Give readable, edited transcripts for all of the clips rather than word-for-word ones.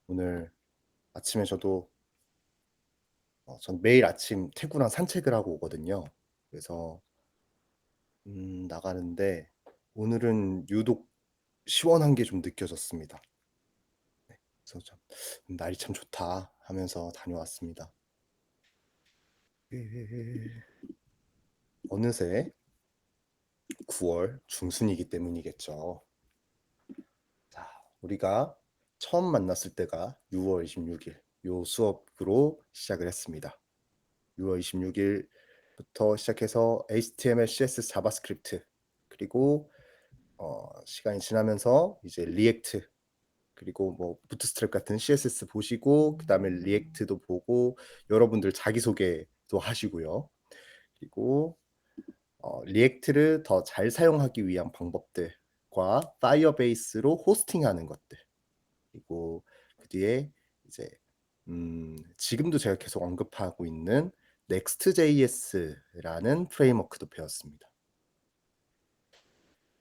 오늘 아침에 전 매일 아침 퇴근한 산책을 하고 오거든요. 그래서 나가는데 오늘은 유독 시원한 게 좀 느껴졌습니다. 그래서 참 '날이 참 좋다.' 하면서 다녀왔습니다. 어느새 9월 중순이기 때문이겠죠. 자, 우리가 처음 만났을 때가 6월 26일 요 수업으로 시작을 했습니다. 6월 26 일부터 시작해서 HTML, CSS, 자바스크립트, 그리고 시간이 지나면서 이제 리액트, 그리고 뭐 부트스트랩 같은 CSS 보시고 그다음에 리액트도 보고 여러분들 자기소개도 하시고요. 그리고 리액트를 더 잘 사용하기 위한 방법들과 파이어베이스로 호스팅하는 것들, 그리고 그 뒤에 이제 지금도 제가 계속 언급하고 있는 Next.js라는 프레임워크도 배웠습니다.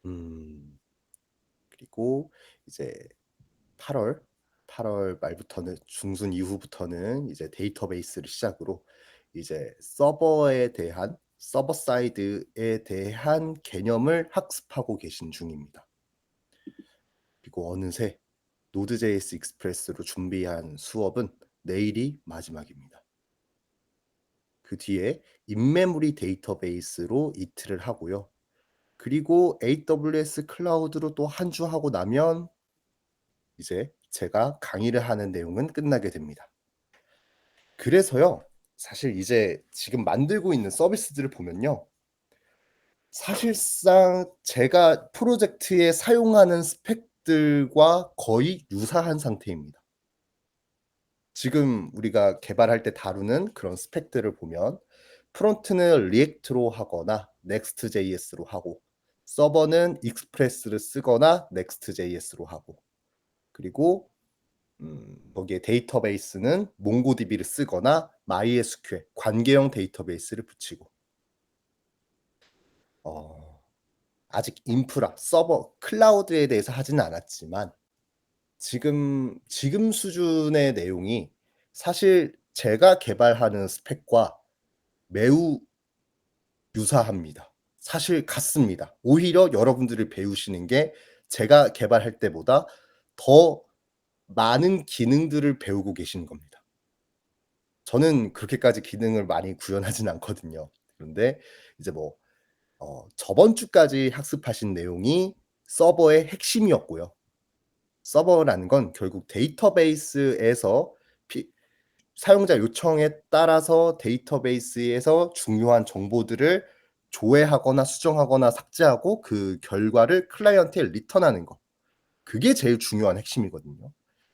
음 그리고 이제 8월 8월 말부터는, 중순 이후부터는 이제 데이터베이스를 시작으로 이제 서버 사이드에 대한 개념을 학습하고 계신 중입니다. 그리고 어느새 노드.js 익스프레스로 준비한 수업은 내일이 마지막입니다. 그 뒤에 인메모리 데이터베이스로 이틀을 하고요. 그리고 AWS 클라우드로 또 한 주 하고 나면 이제 제가 강의를 하는 내용은 끝나게 됩니다. 그래서요, 사실 이제 지금 만들고 있는 서비스들을 보면요, 사실상 제가 프로젝트에 사용하는 스펙들과 거의 유사한 상태입니다. 지금 우리가 개발할 때 다루는 그런 스펙들을 보면 프론트는 리액트로 하거나 넥스트.js로 하고, 서버는 익스프레스를 쓰거나 넥스트.js로 하고, 그리고 거기에 데이터베이스는 몽고DB를 쓰거나 MySQL 관계형 데이터베이스를 붙이고, 어 아직 인프라, 서버, 클라우드에 대해서 하지는 않았지만 지금 수준의 내용이 사실 제가 개발하는 스펙과 매우 유사합니다. 사실 같습니다. 오히려 여러분들이 배우시는 게 제가 개발할 때보다 더 많은 기능들을 배우고 계시는 겁니다. 저는 그렇게까지 기능을 많이 구현하진 않거든요. 그런데 이제 뭐 저번 주까지 학습하신 내용이 서버의 핵심이었고요. 서버라는 건 결국 데이터베이스에서 피 사용자 요청에 따라서 데이터베이스에서 중요한 정보들을 조회하거나 수정하거나 삭제하고 그 결과를 클라이언트에 리턴하는 거. 그게 제일 중요한 핵심이거든요.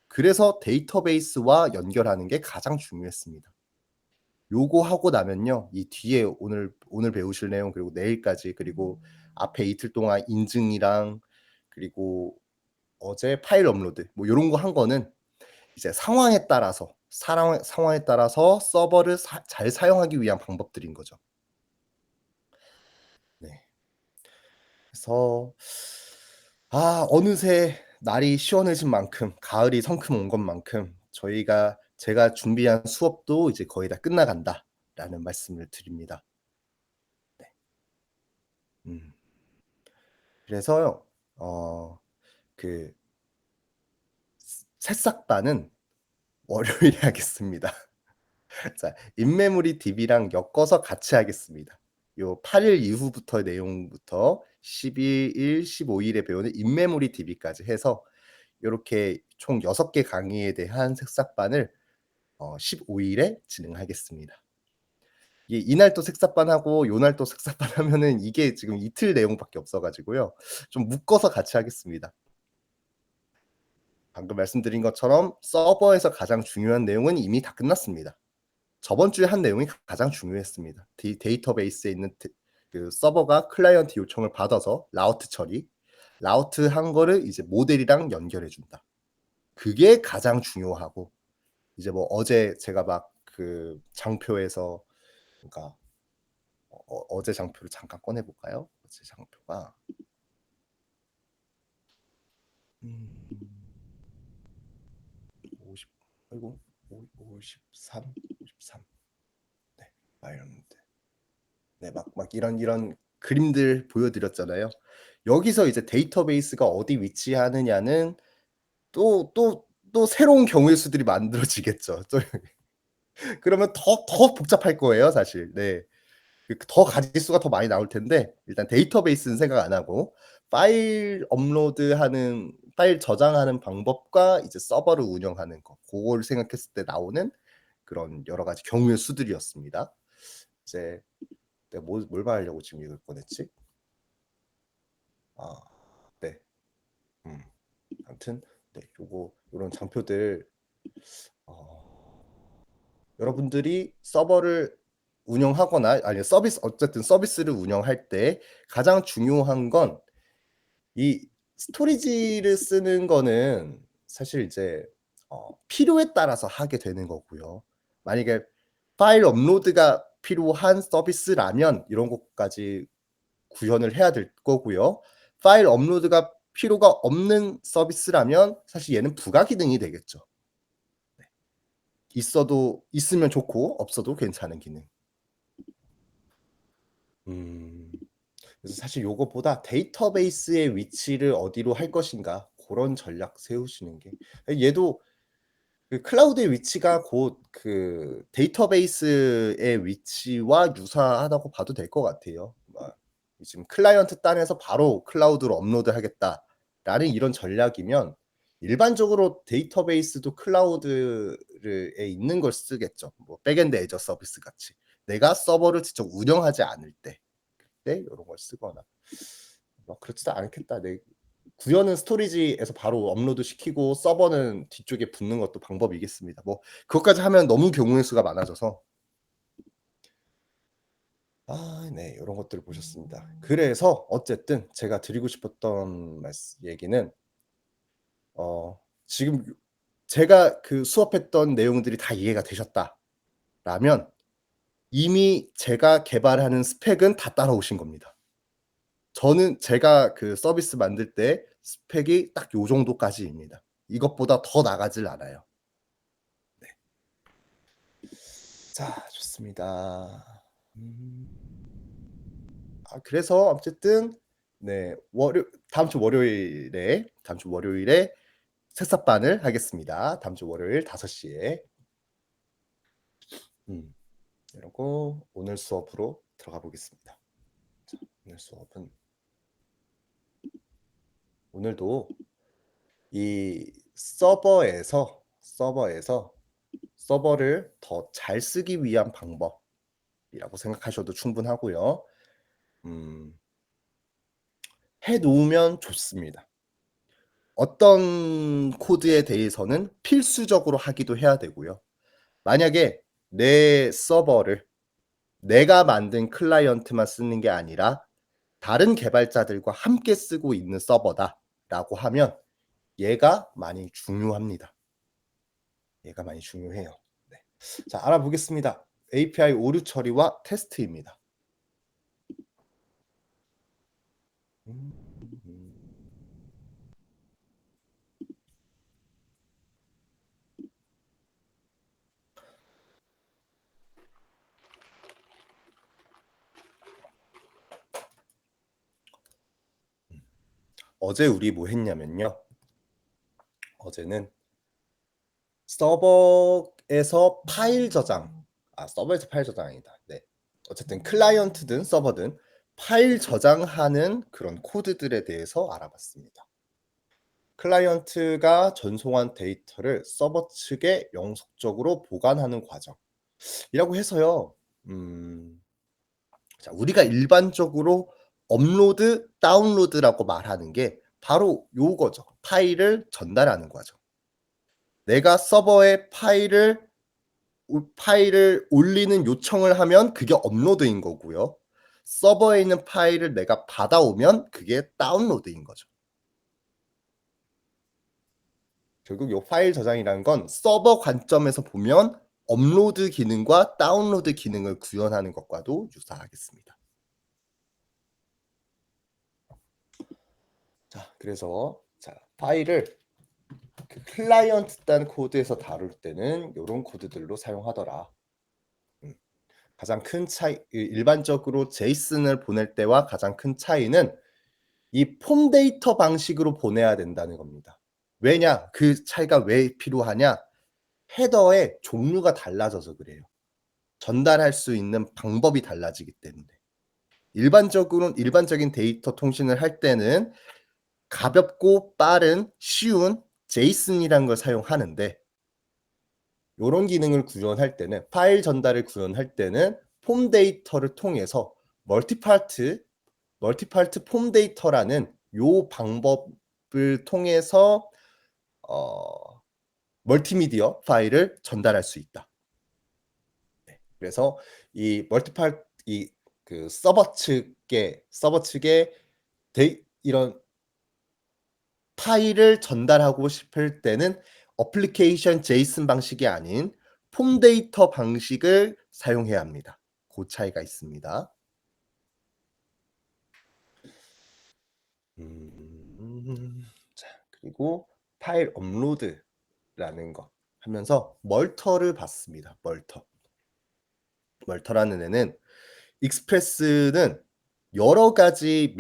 그래서 데이터베이스와 연결하는 게 가장 중요했습니다. 요거 하고 나면요, 이 뒤에 오늘 배우실 내용, 그리고 내일까지, 그리고 앞에 이틀 동안 인증이랑, 그리고 어제 파일 업로드 뭐 요런 거 한 거는 이제 상황에 따라서 서버를 잘 사용하기 위한 방법들인 거죠. 네. 그래서 어느새 날이 시원해진 만큼, 가을이 성큼 온 것만큼 제가 준비한 수업도 이제 거의 다 끝나간다라는 말씀을 드립니다. 네. 음. 그래서요. 어 그 새싹반은 월요일에 하겠습니다. 자, 인메모리 DB랑 엮어서 같이 하겠습니다. 요 8일 이후부터 내용부터 12 일, 15 일에 배우는 인메모리 DB까지 해서 요렇게 총 6개 강의에 대한 새싹반을 15 일에 진행하겠습니다. 이게 이날 또 새싹반하고 요날 또 새싹반 하면은 이게 지금 이틀 내용밖에 없어 가지고요, 좀 묶어서 같이 하겠습니다. 방금 말씀드린 것처럼 서버에서 가장 중요한 내용은 이미 다 끝났습니다. 저번 주에 한 내용이 가장 중요했습니다. 데이터베이스에 있는 그 서버가 클라이언트 요청을 받아서 라우트 처리, 라우트한 거를 이제 모델이랑 연결해 준다. 그게 가장 중요하고, 이제 뭐 어제 제가 막 그 장표에서, 그러니까 어제 장표를 잠깐 꺼내 볼까요? 어제 장표가 음 아이고 53. 네, 아이언드. 네, 막 이런 그림들 보여드렸잖아요. 여기서 이제 데이터베이스가 어디 위치하느냐는 또 새로운 경우의 수들이 만들어지겠죠. 또 그러면 더 복잡할 거예요, 사실. 네. 더 가짓수가 더 많이 나올 텐데 일단 데이터베이스는 생각 안 하고 파일 저장하는 방법과 이제 서버를 운영하는 거 고거를 생각했을 때 나오는 그런 여러 가지 경우의 수들이었습니다. 이제 내가 뭘 말하려고 지금 이걸 꺼냈지? 아, 네. 아무튼 네, 요런 장표들 여러분들이 서버를 운영하거나 아니 어쨌든 서비스를 운영할 때 가장 중요한 건 이 스토리지를 쓰는 거는 사실 이제 필요에 따라서 하게 되는 거고요. 만약에 파일 업로드가 필요한 서비스라면 이런 것까지 구현을 해야 될 거고요. 파일 업로드가 필요가 없는 서비스라면 사실 얘는 부가 기능이 되겠죠. 네. 있으면 좋고 없어도 괜찮은 기능. 그래서 사실 요것보다 데이터베이스의 위치를 어디로 할 것인가 고런 전략 세우시는 게 얘도 그 클라우드의 위치가 곧 그 데이터베이스의 위치와 유사하다고 봐도 될 것 같아요. 막 지금 클라이언트 딴에서 바로 클라우드로 업로드하겠다라는 이런 전략이면 일반적으로 데이터베이스도 클라우드에 있는 걸 쓰겠죠. 뭐 백엔드 애저 서비스 같이. 내가 서버를 직접 운영하지 않을 때 그때 요런 걸 쓰거나. 그렇지도 않겠다. 구현은 스토리지에서 바로 업로드 시키고 서버는 뒤쪽에 붙는 것도 방법이겠습니다. 뭐 그것까지 하면 너무 경우의 수가 많아져서 네, 요런 것들을 보셨습니다. 그래서 어쨌든 제가 드리고 싶었던 얘기는 지금 제가 그 수업했던 내용들이 다 이해가 되셨다라면 이미 제가 개발하는 스펙은 다 따라오신 겁니다. 저는 제가 그 서비스 만들 때 스펙이 딱 요 정도까지입니다. 이것보다 더 나가질 않아요. 네. 자, 좋습니다. 그래서 어쨌든 네, 다음 주 월요일에 새싹반을 하겠습니다. 다음 주 월요일 5시에. 이러고 오늘 수업으로 들어가 보겠습니다. 자, 오늘 수업은 오늘도 이 서버를 더 잘 쓰기 위한 방법이라고 생각하셔도 충분하고요. 해 놓으면 좋습니다. 어떤 코드에 대해서는 필수적으로 하기도 해야 되고요. 만약에 내 서버를 내가 만든 클라이언트만 쓰는 게 아니라 다른 개발자들과 함께 쓰고 있는 서버다라고 하면 얘가 많이 중요합니다. 얘가 많이 중요해요. 네. 자, 알아보겠습니다. API 오류 처리와 테스트입니다. 어제 우리 뭐 했냐면요. 어제는 서버에서 파일 저장, 서버에서 파일 저장 아니다. 네. 어쨌든 클라이언트든 서버든 파일 저장하는 그런 코드들에 대해서 알아봤습니다. 클라이언트가 전송한 데이터를 서버 측에 영속적으로 보관하는 과정이라고 해서요. 자, 우리가 일반적으로 업로드, 다운로드라고 말하는 게 바로 요거죠. 파일을 전달하는 과정. 내가 서버에 파일을 올리는 요청을 하면 그게 업로드인 거고요. 서버에 있는 파일을 내가 받아오면 그게 다운로드인 거죠. 결국 요 파일 저장이라는 건 서버 관점에서 보면 업로드 기능과 다운로드 기능을 구현하는 것과도 유사하겠습니다. 자, 그래서 파일을 그 클라이언트 단 코드에서 다룰 때는 요런 코드들로 사용하더라. 가장 큰 차이 일반적으로 제이슨을 보낼 때와 가장 큰 차이는 이 폼 데이터 방식으로 보내야 된다는 겁니다. 왜냐? 그 차이가 왜 필요하냐? 헤더의 종류가 달라져서 그래요. 전달할 수 있는 방법이 달라지기 때문에. 일반적인 데이터 통신을 할 때는 가볍고 빠른 쉬운 제이슨이라는 걸 사용하는데 요런 기능을 구현할 때는 파일 전달을 구현할 때는 폼 데이터를 통해서 멀티파트 폼 데이터라는 요 방법을 통해서 어 멀티미디어 파일을 전달할 수 있다. 네. 그래서 이 멀티팔 이 그 서버 측에 이런 파일을 전달하고 싶을 때는 어플리케이션 제이슨 방식이 아닌 폼 데이터 방식을 사용해야 합니다. 고 차이가 있습니다. 자, 그리고 파일 업로드라는 거 하면서 멀터를 받습니다. 멀터라는 애는 익스프레스는 여러 가지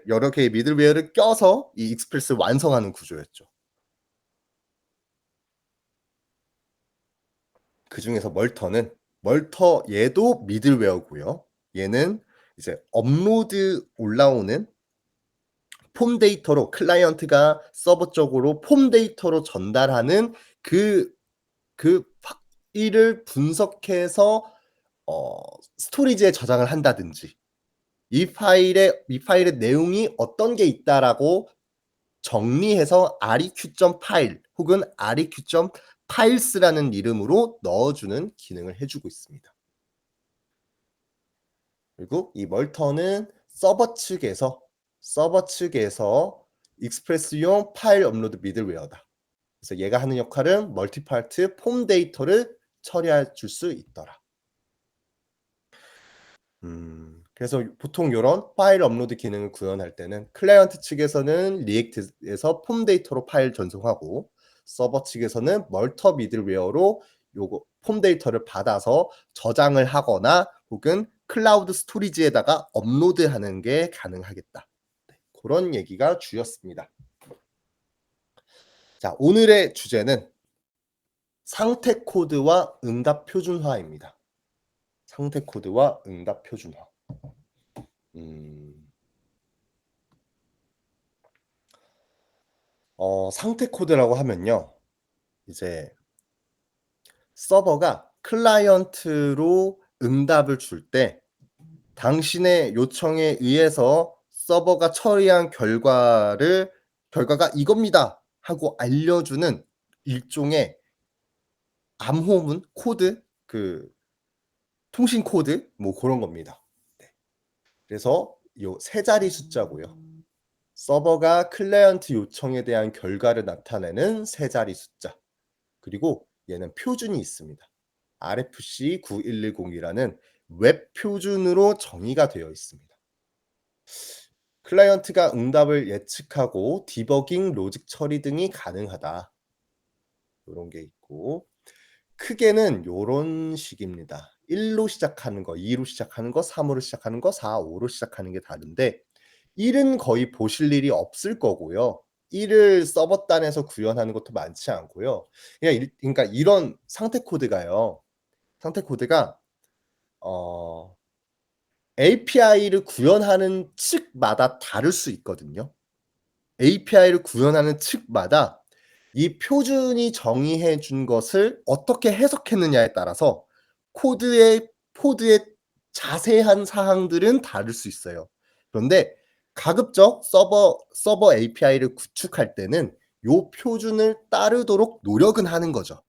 여러 개의 미들웨어를 껴서 이 익스프레스를 완성하는 구조였죠. 그중에서 얘도 미들웨어고요. 얘는 이제 업로드 올라오는 폼 데이터로 클라이언트가 서버 쪽으로 폼 데이터로 전달하는 그 파일을 분석해서 스토리지에 저장을 한다든지 이 파일의 내용이 어떤 게 있다라고 정리해서 req.file 혹은 req.files라는 이름으로 넣어주는 기능을 해주고 있습니다. 그리고 이 멀터는 서버 측에서 익스프레스용 파일 업로드 미들웨어다. 그래서 얘가 하는 역할은 멀티파트 폼 데이터를 처리해 줄 수 있더라. 그래서 보통 요런 파일 업로드 기능을 구현할 때는 클라이언트 측에서는 리액트에서 폼 데이터로 파일 전송하고 서버 측에서는 멀터 미들웨어로 요거 폼 데이터를 받아서 저장을 하거나 혹은 클라우드 스토리지에다가 업로드하는 게 가능하겠다. 네, 고런 얘기가 주였습니다. 자, 오늘의 주제는 상태 코드와 응답 표준화입니다. 상태 코드와 응답 표준화. 음. 상태 코드라고 하면요. 이제 서버가 클라이언트로 응답을 줄 때 당신의 요청에 의해서 서버가 처리한 결과가 이겁니다 하고 알려주는 일종의 암호문 코드 통신 코드 뭐 고런 겁니다. 네. 그래서 요 세 자리 숫자고요. 서버가 클라이언트 요청에 대한 결과를 나타내는 세 자리 숫자. 그리고 얘는 표준이 있습니다. RFC 9110이라는 웹 표준으로 정의가 되어 있습니다. 클라이언트가 응답을 예측하고 디버깅, 로직 처리 등이 가능하다. 요런 게 있고 크게는 요런 식입니다. 1로 시작하는 거, 2로 시작하는 거, 3으로 시작하는 거, 4, 5로 시작하는 게 다른데 1은 거의 보실 일이 없을 거고요. 1을 서버단에서 구현하는 것도 많지 않고요. 그러니까 이런 상태 코드가 어 API를 구현하는 측마다 다를 수 있거든요. API를 구현하는 측마다 이 표준이 정의해 준 것을 어떻게 해석했느냐에 따라서 코드의 자세한 사항들은 다를 수 있어요. 그런데 가급적 서버 API를 구축할 때는 요 표준을 따르도록 노력은 하는 거죠.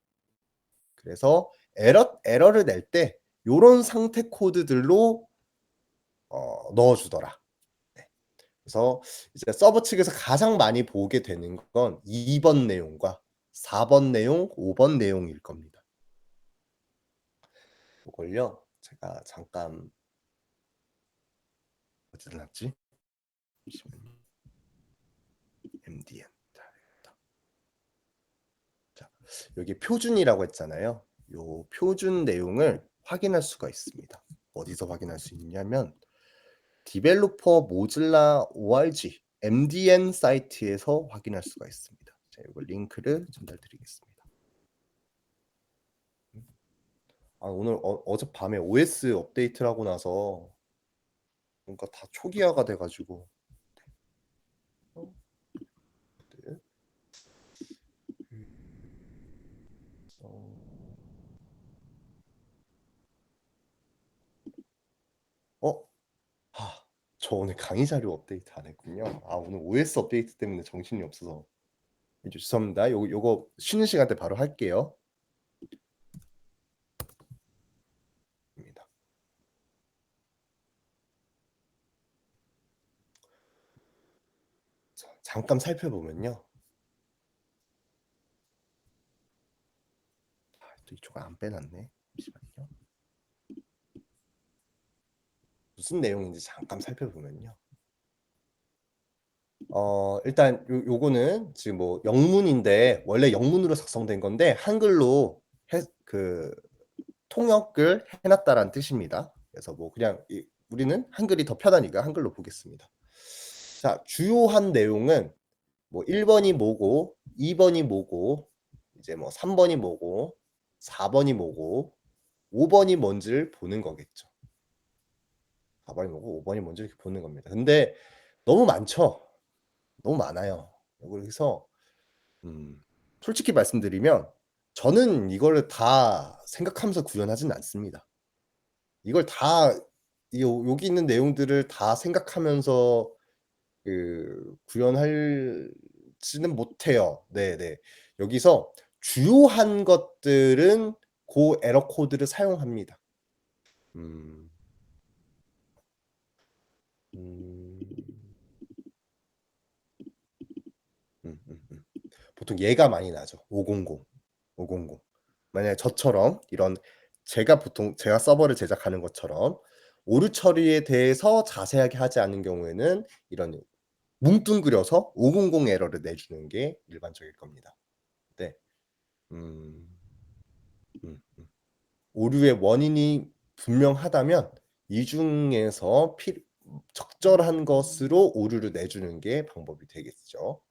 그래서 에러를 낼 때 요런 상태 코드들로 넣어 주더라. 네. 그래서 이제 서버 측에서 가장 많이 보게 되는 건 2번 내용과 4번 내용, 5번 내용일 겁니다. 요걸요. 제가 잠깐 어디다 놨지? 잠시만요. MDN. 자, 여기 표준이라고 했잖아요. 요 표준 내용을 확인할 수가 있습니다. 어디서 확인할 수 있냐면 디벨로퍼 모질라 org MDN 사이트에서 확인할 수가 있습니다. 자, 이거 링크를 전달드리겠습니다. 오늘 어젯밤에 OS 업데이트를 하고 나서 뭔가 다 초기화가 돼가지고 네. 저 오늘 강의 자료 업데이트 안 했군요. 오늘 OS 업데이트 때문에 정신이 없어서 죄송합니다. 요거 쉬는 시간 때 바로 할게요. 잠깐 살펴보면요. 또 이쪽을 안 빼놨네. 잠시만요. 무슨 내용인지 잠깐 살펴보면요. 일단 요거는 지금 뭐 영문인데 원래 영문으로 작성된 건데 한글로 통역을 해놨다라는 뜻입니다. 그래서 뭐 그냥 우리는 한글이 더 편하니까 한글로 보겠습니다. 자, 주요한 내용은 뭐 1번이 뭐고 2번이 뭐고 이제 뭐 3번이 뭐고 4번이 뭐고 5번이 뭔지를 보는 거겠죠. 4번이 뭐고 5번이 뭔지 이렇게 보는 겁니다. 근데 너무 많죠. 너무 많아요. 그래서 솔직히 말씀드리면 저는 이걸 다 생각하면서 구현하지는 않습니다. 이걸 다 여기 있는 내용들을 다 생각하면서 구현할지는 못해요. 네네. 여기서 주요한 것들은 그 에러 코드를 사용합니다. 보통 얘가 많이 나죠. 500. 만약에 저처럼 이런 제가 서버를 제작하는 것처럼 오류 처리에 대해서 자세하게 하지 않은 경우에는 이런 뭉뚱그려서 500 에러를 내주는 게 일반적일 겁니다. 네. 오류의 원인이 분명하다면 이 중에서 적절한 것으로 오류를 내주는 게 방법이 되겠죠.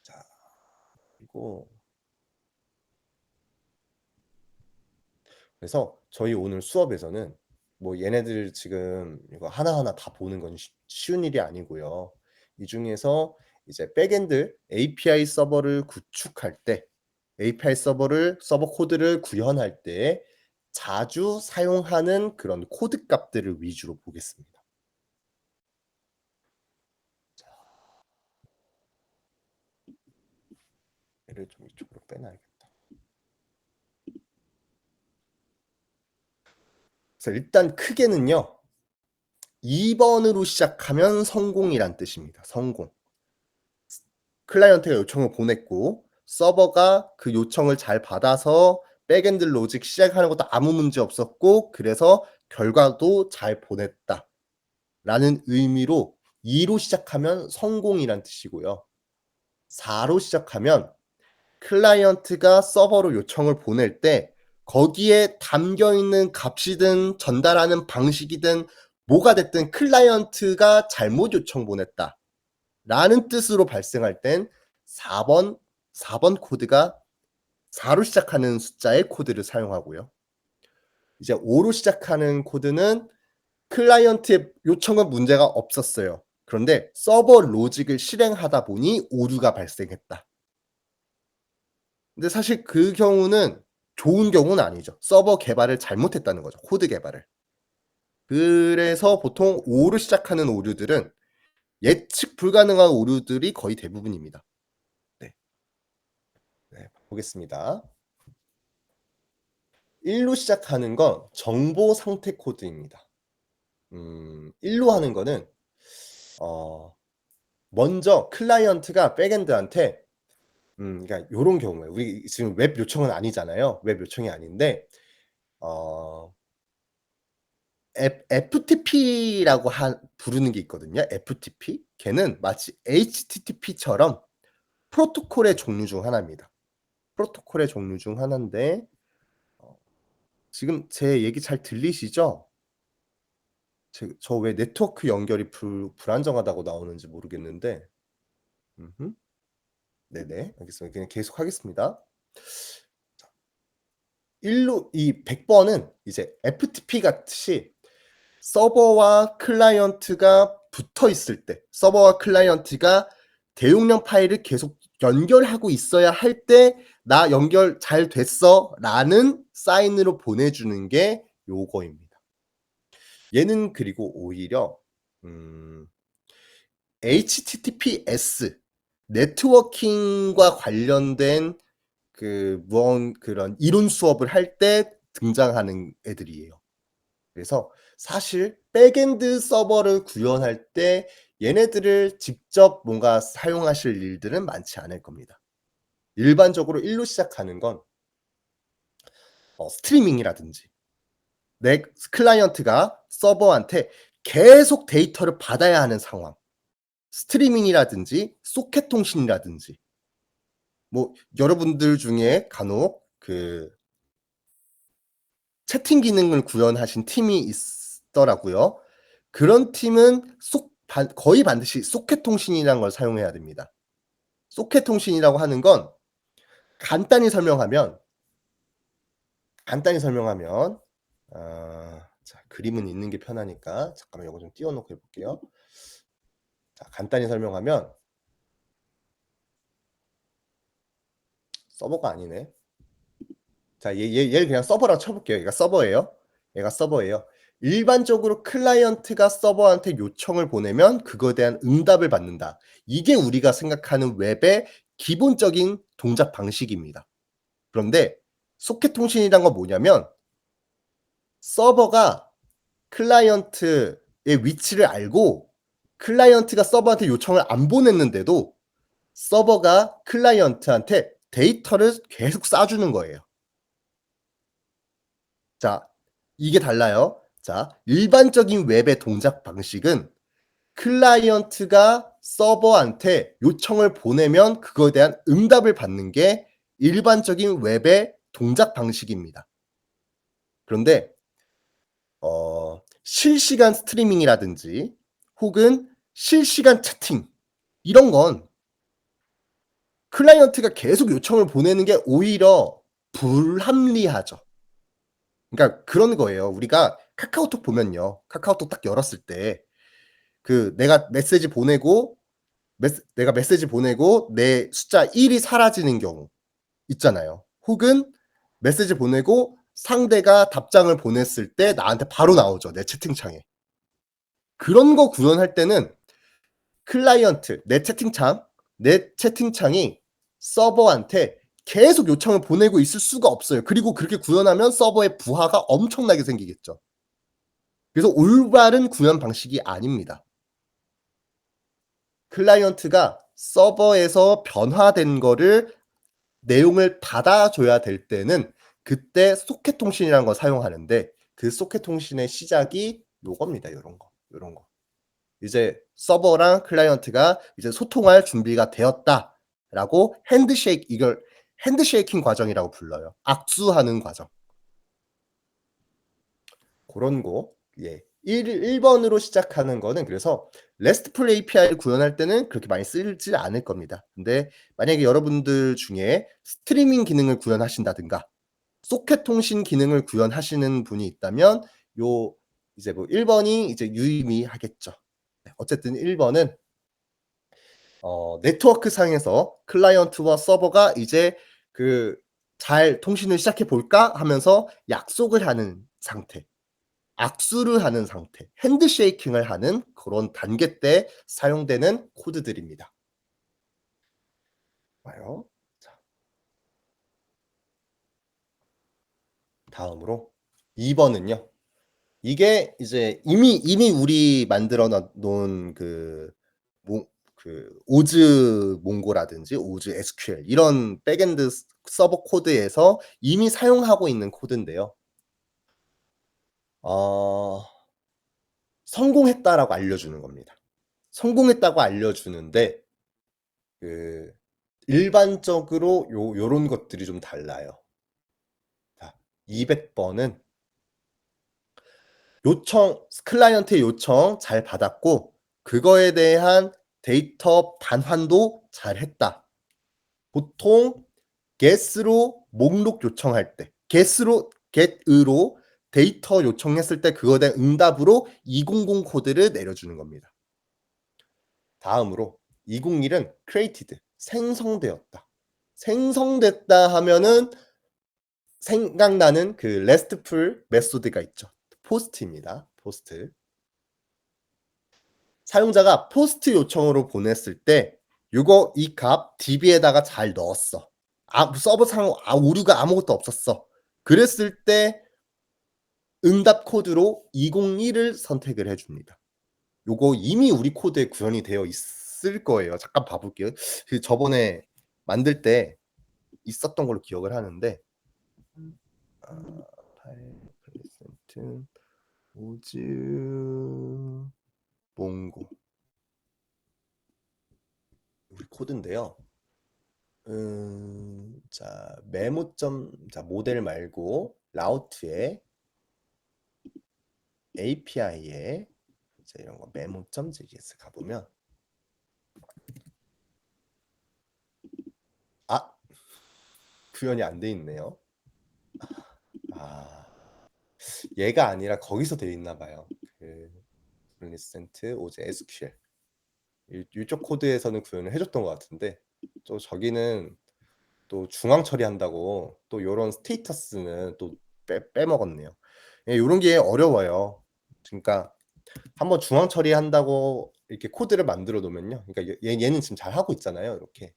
자, 그리고 그래서 저희 오늘 수업에서는 뭐 얘네들 지금 이거 하나하나 다 보는 건 쉬운 일이 아니고요. 이 중에서 이제 백엔드 API 서버를 구축할 때 API 서버 코드를 구현할 때 자주 사용하는 그런 코드 값들을 위주로 보겠습니다. 얘를 좀 이쪽으로 빼놔야겠다. 그래서 일단 크게는요. 2번으로 시작하면 성공이란 뜻입니다. 성공. 클라이언트가 요청을 보냈고 서버가 그 요청을 잘 받아서 백엔드 로직 시작하는 것도 아무 문제 없었고 그래서 결과도 잘 보냈다 라는 의미로 2로 시작하면 성공이란 뜻이고요. 4로 시작하면 클라이언트가 서버로 요청을 보낼 때 거기에 담겨있는 값이든 전달하는 방식이든 뭐가 됐든 클라이언트가 잘못 요청 보냈다 라는 뜻으로 발생할 땐 4번 코드가 4로 시작하는 숫자의 코드를 사용하고요. 이제 5로 시작하는 코드는 클라이언트의 요청은 문제가 없었어요. 그런데 서버 로직을 실행하다 보니 오류가 발생했다. 근데 사실 그 경우는 좋은 경우는 아니죠. 서버 개발을 잘못했다는 거죠. 코드 개발을. 그래서 보통 5로 시작하는 오류들은 예측 불가능한 오류들이 거의 대부분입니다. 네. 보겠습니다. 1로 시작하는 건 정보 상태 코드입니다. 1로 하는 거는 먼저 클라이언트가 백엔드한테 그러니까 요런 경우에 우리 지금 웹 요청은 아니잖아요. 웹 요청이 아닌데 FTP라고 부르는 게 있거든요. FTP. 걔는 마치 HTTP처럼 프로토콜의 종류 중 하나입니다. 프로토콜의 종류 중 하나인데 어 지금 제 얘기 잘 들리시죠? 저 왜 네트워크 연결이 불안정하다고 나오는지 모르겠는데. 음흠. 네네. 알겠습니다. 그냥 계속하겠습니다. 일로 이 100 번은 이제 FTP 같이 서버와 클라이언트가 붙어 있을 때, 서버와 클라이언트가 대용량 파일을 계속 연결하고 있어야 할 때 "나 연결 잘 됐어."라는 사인으로 보내주는 게 요거입니다. 얘는 그리고 오히려 음 HTTPS 네트워킹과 관련된 그런 이론 수업을 할 때 등장하는 애들이에요. 그래서 사실 백엔드 서버를 구현할 때 얘네들을 직접 뭔가 사용하실 일들은 많지 않을 겁니다. 일반적으로 일로 시작하는 건 스트리밍이라든지 내 클라이언트가 서버한테 계속 데이터를 받아야 하는 상황, 스트리밍이라든지 소켓 통신이라든지 뭐 여러분들 중에 간혹 채팅 기능을 구현하신 팀이 있더라고요. 그런 팀은 거의 반드시 소켓 통신이라는 걸 사용해야 됩니다. 소켓 통신이라고 하는 건 간단히 설명하면 간단히 설명하면 자 그림은 있는 게 편하니까 잠깐만 요거 좀 띄워 놓고 해 볼게요. 자 간단히 설명하면 서버가 아니네. 자 얘를 그냥 서버라고 쳐 볼게요. 얘가 서버예요. 얘가 서버예요. 일반적으로 클라이언트가 서버한테 요청을 보내면 그거에 대한 응답을 받는다. 이게 우리가 생각하는 웹의 기본적인 동작 방식입니다. 그런데 소켓 통신이란 건 뭐냐면 서버가 클라이언트의 위치를 알고 클라이언트가 서버한테 요청을 안 보냈는데도 서버가 클라이언트한테 데이터를 계속 쏴주는 거예요. 자, 이게 달라요. 자, 일반적인 웹의 동작 방식은 클라이언트가 서버한테 요청을 보내면 그거에 대한 응답을 받는 게 일반적인 웹의 동작 방식입니다. 그런데 실시간 스트리밍이라든지 혹은 실시간 채팅 이런 건 클라이언트가 계속 요청을 보내는 게 오히려 불합리하죠. 그러니까 그런 거예요. 우리가 카카오톡 보면요. 카카오톡 딱 열었을 때 내가 메시지 보내고 내가 메시지 보내고 내 숫자 1이 사라지는 경우 있잖아요. 혹은 메시지 보내고 상대가 답장을 보냈을 때 나한테 바로 나오죠, 내 채팅창에. 그런 거 구현할 때는 클라이언트 내 채팅창이 서버한테 계속 요청을 보내고 있을 수가 없어요. 그리고 그렇게 구현하면 서버의 부하가 엄청나게 생기겠죠. 그래서 올바른 구현 방식이 아닙니다. 클라이언트가 서버에서 변화된 거를 내용을 받아줘야 될 때는 그때 소켓 통신이라는 걸 사용하는데 그 소켓 통신의 시작이 요겁니다. 요런 거. 이제 서버랑 클라이언트가 이제 소통할 준비가 되었다라고 이걸 핸드쉐이킹 과정이라고 불러요. 악수하는 과정. 고런 거. 예. 1 번으로 시작하는 거는 그래서 RESTful API를 구현할 때는 그렇게 많이 쓰지 않을 겁니다. 근데 만약에 여러분들 중에 스트리밍 기능을 구현하신다든가 소켓 통신 기능을 구현하시는 분이 있다면 요 이제 뭐 1 번이 이제 유의미하겠죠. 네. 어쨌든 1 번은 네트워크 상에서 클라이언트와 서버가 이제 "잘 통신을 시작해 볼까?" 하면서 약속을 하는 상태. 악수를 하는 상태, 핸드쉐이킹을 하는 그런 단계 때 사용되는 코드들입니다. 좋아요. 자, 다음으로 2 번은요. 이게 이제 이미 우리 만들어 놓은 모 오즈 몽고라든지 오즈 SQL 이런 백엔드 서버 코드에서 이미 사용하고 있는 코드인데요. 어 성공했다라고 알려주는 겁니다. 성공했다고 알려주는데 일반적으로 요런 것들이 좀 달라요. 자, 200번은 클라이언트의 요청 잘 받았고 그거에 대한 데이터 반환도 잘 했다. 보통 get으로 목록 요청할 때 get으로 데이터 요청했을 때 그거에 대한 응답으로 200 코드를 내려주는 겁니다. 다음으로 201은 created, 생성되었다. 생성됐다 하면은 생각나는 그 RESTful 메소드가 있죠. 포스트입니다. 포스트. 사용자가 포스트 요청으로 보냈을 때 이 값 db에다가 잘 넣었어. 서버상 오류가 아무것도 없었어. 그랬을 때 응답 코드로 201을 선택을 해줍니다. 요거 이미 우리 코드에 구현이 되어 있을 거예요. 잠깐 봐볼게요. 저번에 만들 때 있었던 걸로 기억을 하는데 파일 플레이스먼트 오즈 몽고 우리 코드인데요. 자 자 모델 말고 라우트에 API에 이런 거 메모.js 가보면 구현이 안 돼 있네요. 얘가 아니라 거기서 되어 있나 봐요. 리센트 오즈 SQL 이쪽 코드에서는 구현을 해줬던 것 같은데 또 저기는 또 중앙 처리한다고 또 요런 스테이터스는 또 빼먹었네요. 요런 게 어려워요. 그러니까 한번 중앙 처리한다고 이렇게 코드를 만들어 놓으면요. 그러니까 얘는 지금 잘 하고 있잖아요. 이렇게.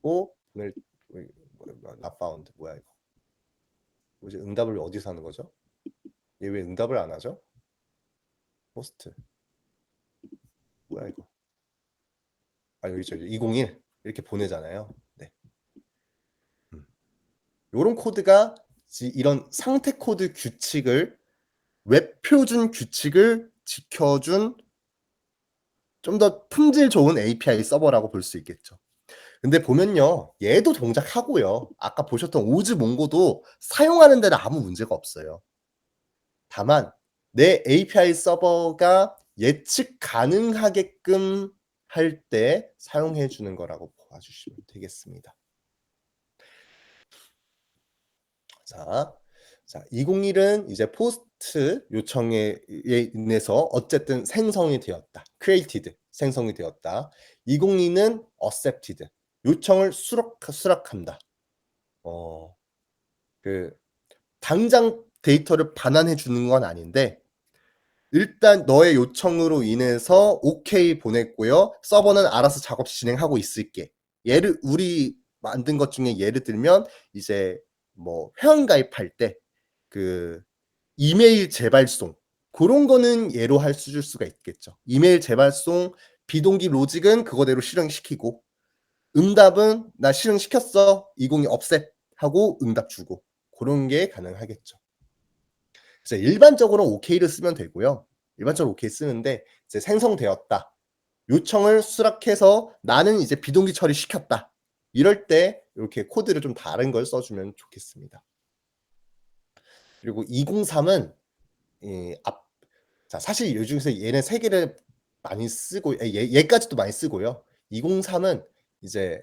오늘 not found 뭐야 이거? 이제 응답을 어디서 하는 거죠? 얘 왜 응답을 안 하죠? 포스트 뭐야 이거? 여기 있죠. 201 이렇게 보내잖아요. 네. 요런 코드가 이런 상태 코드 규칙을 웹 표준 규칙을 지켜준 좀 더 품질 좋은 API 서버라고 볼 수 있겠죠. 근데 보면요. 얘도 동작하고요. 아까 보셨던 오즈 몽고도 사용하는 데는 아무 문제가 없어요. 다만 내 API 서버가 예측 가능하게끔 할 때 사용해 주는 거라고 봐주시면 되겠습니다. 자, 201은 이제 포스트 요청에 인해서 어쨌든 생성이 되었다. created, 생성이 되었다. 202는 accepted, 요청을 수락한다. 당장 데이터를 반환해 주는 건 아닌데 일단 너의 요청으로 인해서 오케이 보냈고요. 서버는 알아서 작업 진행하고 있을게. 우리 만든 것 중에 예를 들면 이제 뭐 회원가입할 때 이메일 재발송 그런 거는 예로 줄 수가 있겠죠. 이메일 재발송 비동기 로직은 그거대로 실행시키고 응답은 나 실행시켰어. 202 업셋 하고 응답 주고 그런 게 가능하겠죠. 그래서 일반적으로 OK를 쓰면 되고요. 일반적으로 OK 쓰는데 이제 생성되었다. 요청을 수락해서 나는 이제 비동기 처리 시켰다. 이럴 때 이렇게 코드를 좀 다른 걸 써주면 좋겠습니다. 그리고 203은 사실 이 중에서 얘는 세 개를 많이 쓰고 얘까지도 많이 쓰고요. 203은 이제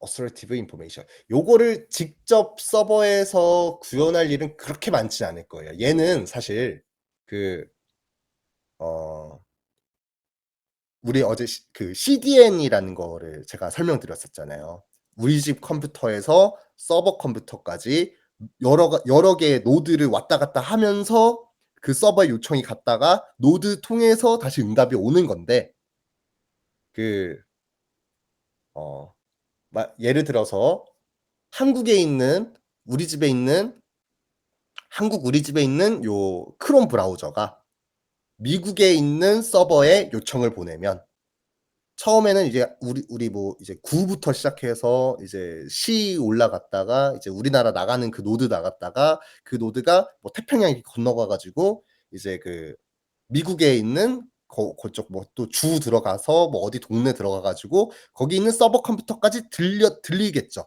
assertive information 요거를 직접 서버에서 구현할 일은 그렇게 많지 않을 거예요. 얘는 사실 우리 어제 CDN이라는 거를 제가 설명드렸었잖아요. 우리 집 컴퓨터에서 서버 컴퓨터까지 여러 개의 노드를 왔다 갔다 하면서 그 서버에 요청이 갔다가 노드 통해서 다시 응답이 오는 건데 예를 들어서 한국 우리 집에 있는 요 크롬 브라우저가 미국에 있는 서버에 요청을 보내면 처음에는 이제 우리 뭐 이제 구부터 시작해서 이제 시 올라갔다가 이제 우리나라 나가는 그 노드 나갔다가 그 노드가 뭐 태평양 이렇게 건너가 가지고 이제 그 미국에 있는 그쪽 뭐 또 주 들어가서 뭐 어디 동네 들어가 가지고 거기 있는 서버 컴퓨터까지 들리겠죠.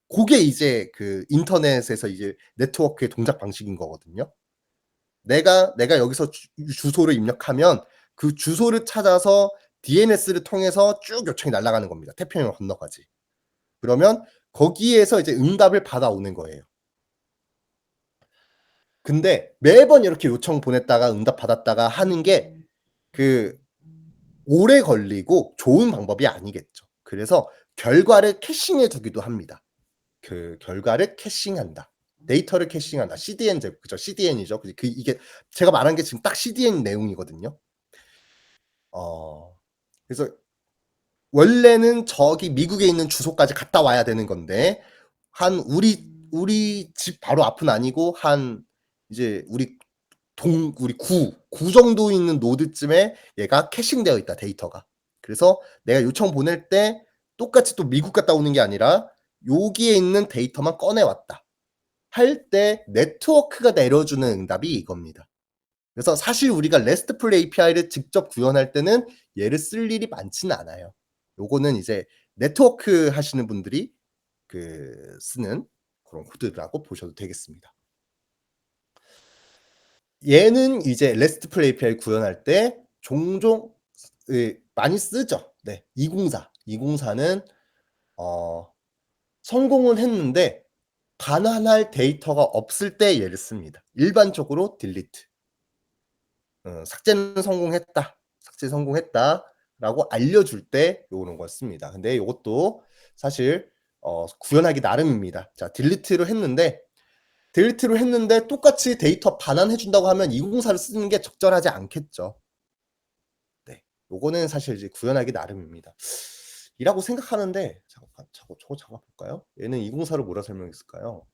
고게 이제 그 인터넷에서 이제 네트워크의 동작 방식인 거거든요. 내가 여기서 주소를 입력하면 그 주소를 찾아서 DNS를 통해서 쭉 요청이 날아가는 겁니다, 태평양을 건너까지. 그러면 거기에서 이제 응답을 받아오는 거예요. 근데 매번 이렇게 요청 보냈다가 응답 받았다가 하는 게 그 오래 걸리고 좋은 방법이 아니겠죠. 그래서 결과를 캐싱해 두기도 합니다. 그 결과를 캐싱한다. 데이터를 캐싱한다. CDN 그죠. CDN이죠. 이게 제가 말한 게 지금 딱 CDN 내용이거든요. 그래서 원래는 저기 미국에 있는 주소까지 갔다 와야 되는 건데 한 우리 집 바로 앞은 아니고 한 이제 우리 구 정도 있는 노드쯤에 얘가 캐싱되어 있다, 데이터가. 그래서 내가 요청 보낼 때 똑같이 또 미국 갔다 오는 게 아니라 여기에 있는 데이터만 꺼내 왔다 할 때 네트워크가 내려주는 응답이 이겁니다. 그래서 사실 우리가 RESTful API를 직접 구현할 때는 얘를 쓸 일이 많지는 않아요. 요거는 이제 네트워크 하시는 분들이 쓰는 그런 코드라고 보셔도 되겠습니다. 얘는 이제 RESTful API 구현할 때 종종 많이 쓰죠. 네. 204는 성공은 했는데 반환할 데이터가 없을 때 얘를 씁니다. 일반적으로 delete. 삭제는 성공했다. 삭제 성공했다라고 알려줄 때 요런 걸 씁니다. 근데 요것도 사실 구현하기 나름입니다. 자, 딜리트를 했는데 똑같이 데이터 반환해 준다고 하면 204를 쓰는 게 적절하지 않겠죠. 네. 요거는 사실 이제 구현하기 나름입니다. 이라고 생각하는데 잠깐 저거 잡아 볼까요? 얘는 204를 뭐라 설명했을까요?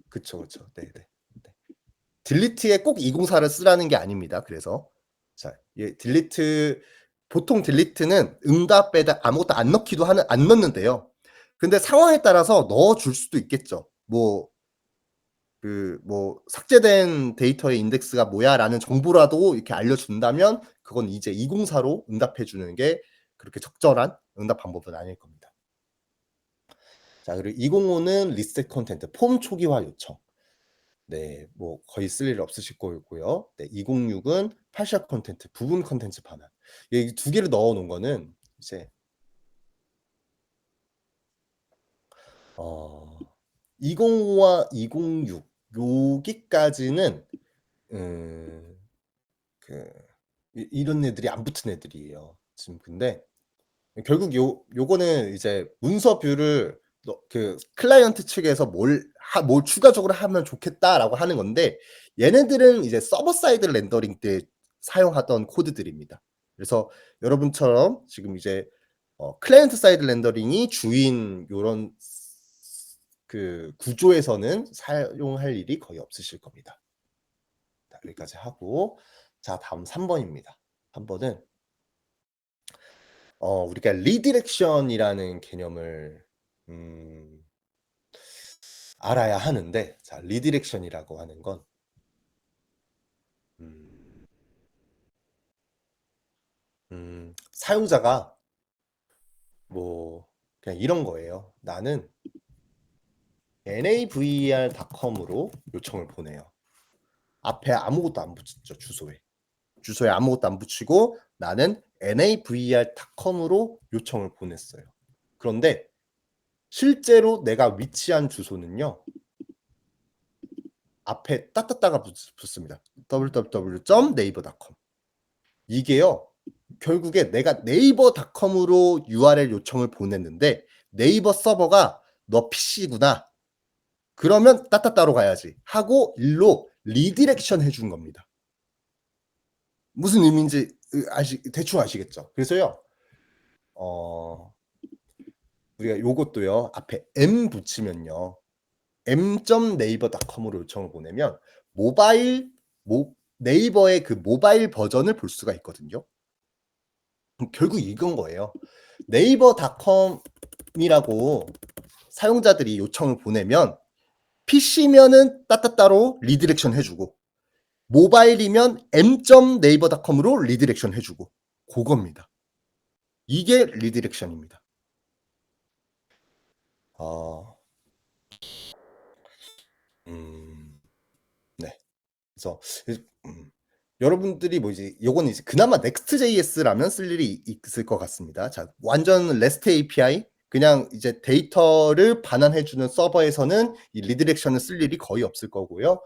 그쵸. 네네. 네. 딜리트에 꼭 204를 쓰라는 게 아닙니다. 그래서 자, 보통 딜리트는 응답에다 아무것도 안 넣는데요. 근데 상황에 따라서 넣어 줄 수도 있겠죠. 뭐 삭제된 데이터의 인덱스가 뭐야라는 정보라도 이렇게 알려준다면 그건 이제 204로 응답해 주는 게 그렇게 적절한 응답 방법은 아닐 겁니다. 자, 그리고 205는 리셋 컨텐트, 폼 초기화 요청. 네, 뭐 거의 쓸 일 없으실 거고요. 네, 206은 파셜 컨텐트, 부분 컨텐츠 반환. 이 두 개를 넣어 놓은 거는 이제 205와 206 여기까지는 이런 애들이 안 붙은 애들이에요. 지금 근데 결국 요거는 이제 문서 뷰를 클라이언트 측에서 뭘 추가적으로 하면 좋겠다라고 하는 건데 얘네들은 이제 서버 사이드 렌더링 때 사용하던 코드들입니다. 그래서 여러분처럼 지금 이제 클라이언트 사이드 렌더링이 주인 요런 구조에서는 사용할 일이 거의 없으실 겁니다. 자, 여기까지 하고 자, 다음 3번입니다. 3번은 우리가 리디렉션이라는 개념을 알아야 하는데 자, 리디렉션이라고 하는 건 사용자가 뭐 그냥 이런 거예요. 나는 navr.com으로 요청을 보내요. 앞에 아무것도 안 붙였죠. 주소에 아무것도 안 붙이고 나는 navr.com으로 요청을 보냈어요. 그런데 실제로 내가 위치한 주소는요. 앞에 따따따가 붙습니다. www.naver.com. 이게요. 결국에 내가 네이버닷컴으로 URL 요청을 보냈는데 네이버 서버가 너 PC구나. 그러면 따따따로 가야지 하고 일로 리디렉션 해준 겁니다. 무슨 의미인지 대충 아시겠죠? 그래서요. 우리가 요것도요. 앞에 m 붙이면요. m.naver.com으로 요청을 보내면 네이버의 그 모바일 버전을 볼 수가 있거든요. 결국 이건 거예요. 네이버닷컴이라고 사용자들이 요청을 보내면 PC면은 따따따로 리디렉션 해주고 모바일이면 m.naver.com으로 리디렉션 해주고 그겁니다. 이게 리디렉션입니다. 어, 네. 그래서 여러분들이 뭐 이제 요거는 이제 그나마 Next.js라면 쓸 일이 있을 것 같습니다. 자, 완전 REST API 그냥 이제 데이터를 반환해주는 서버에서는 이 리디렉션을 쓸 일이 거의 없을 거고요.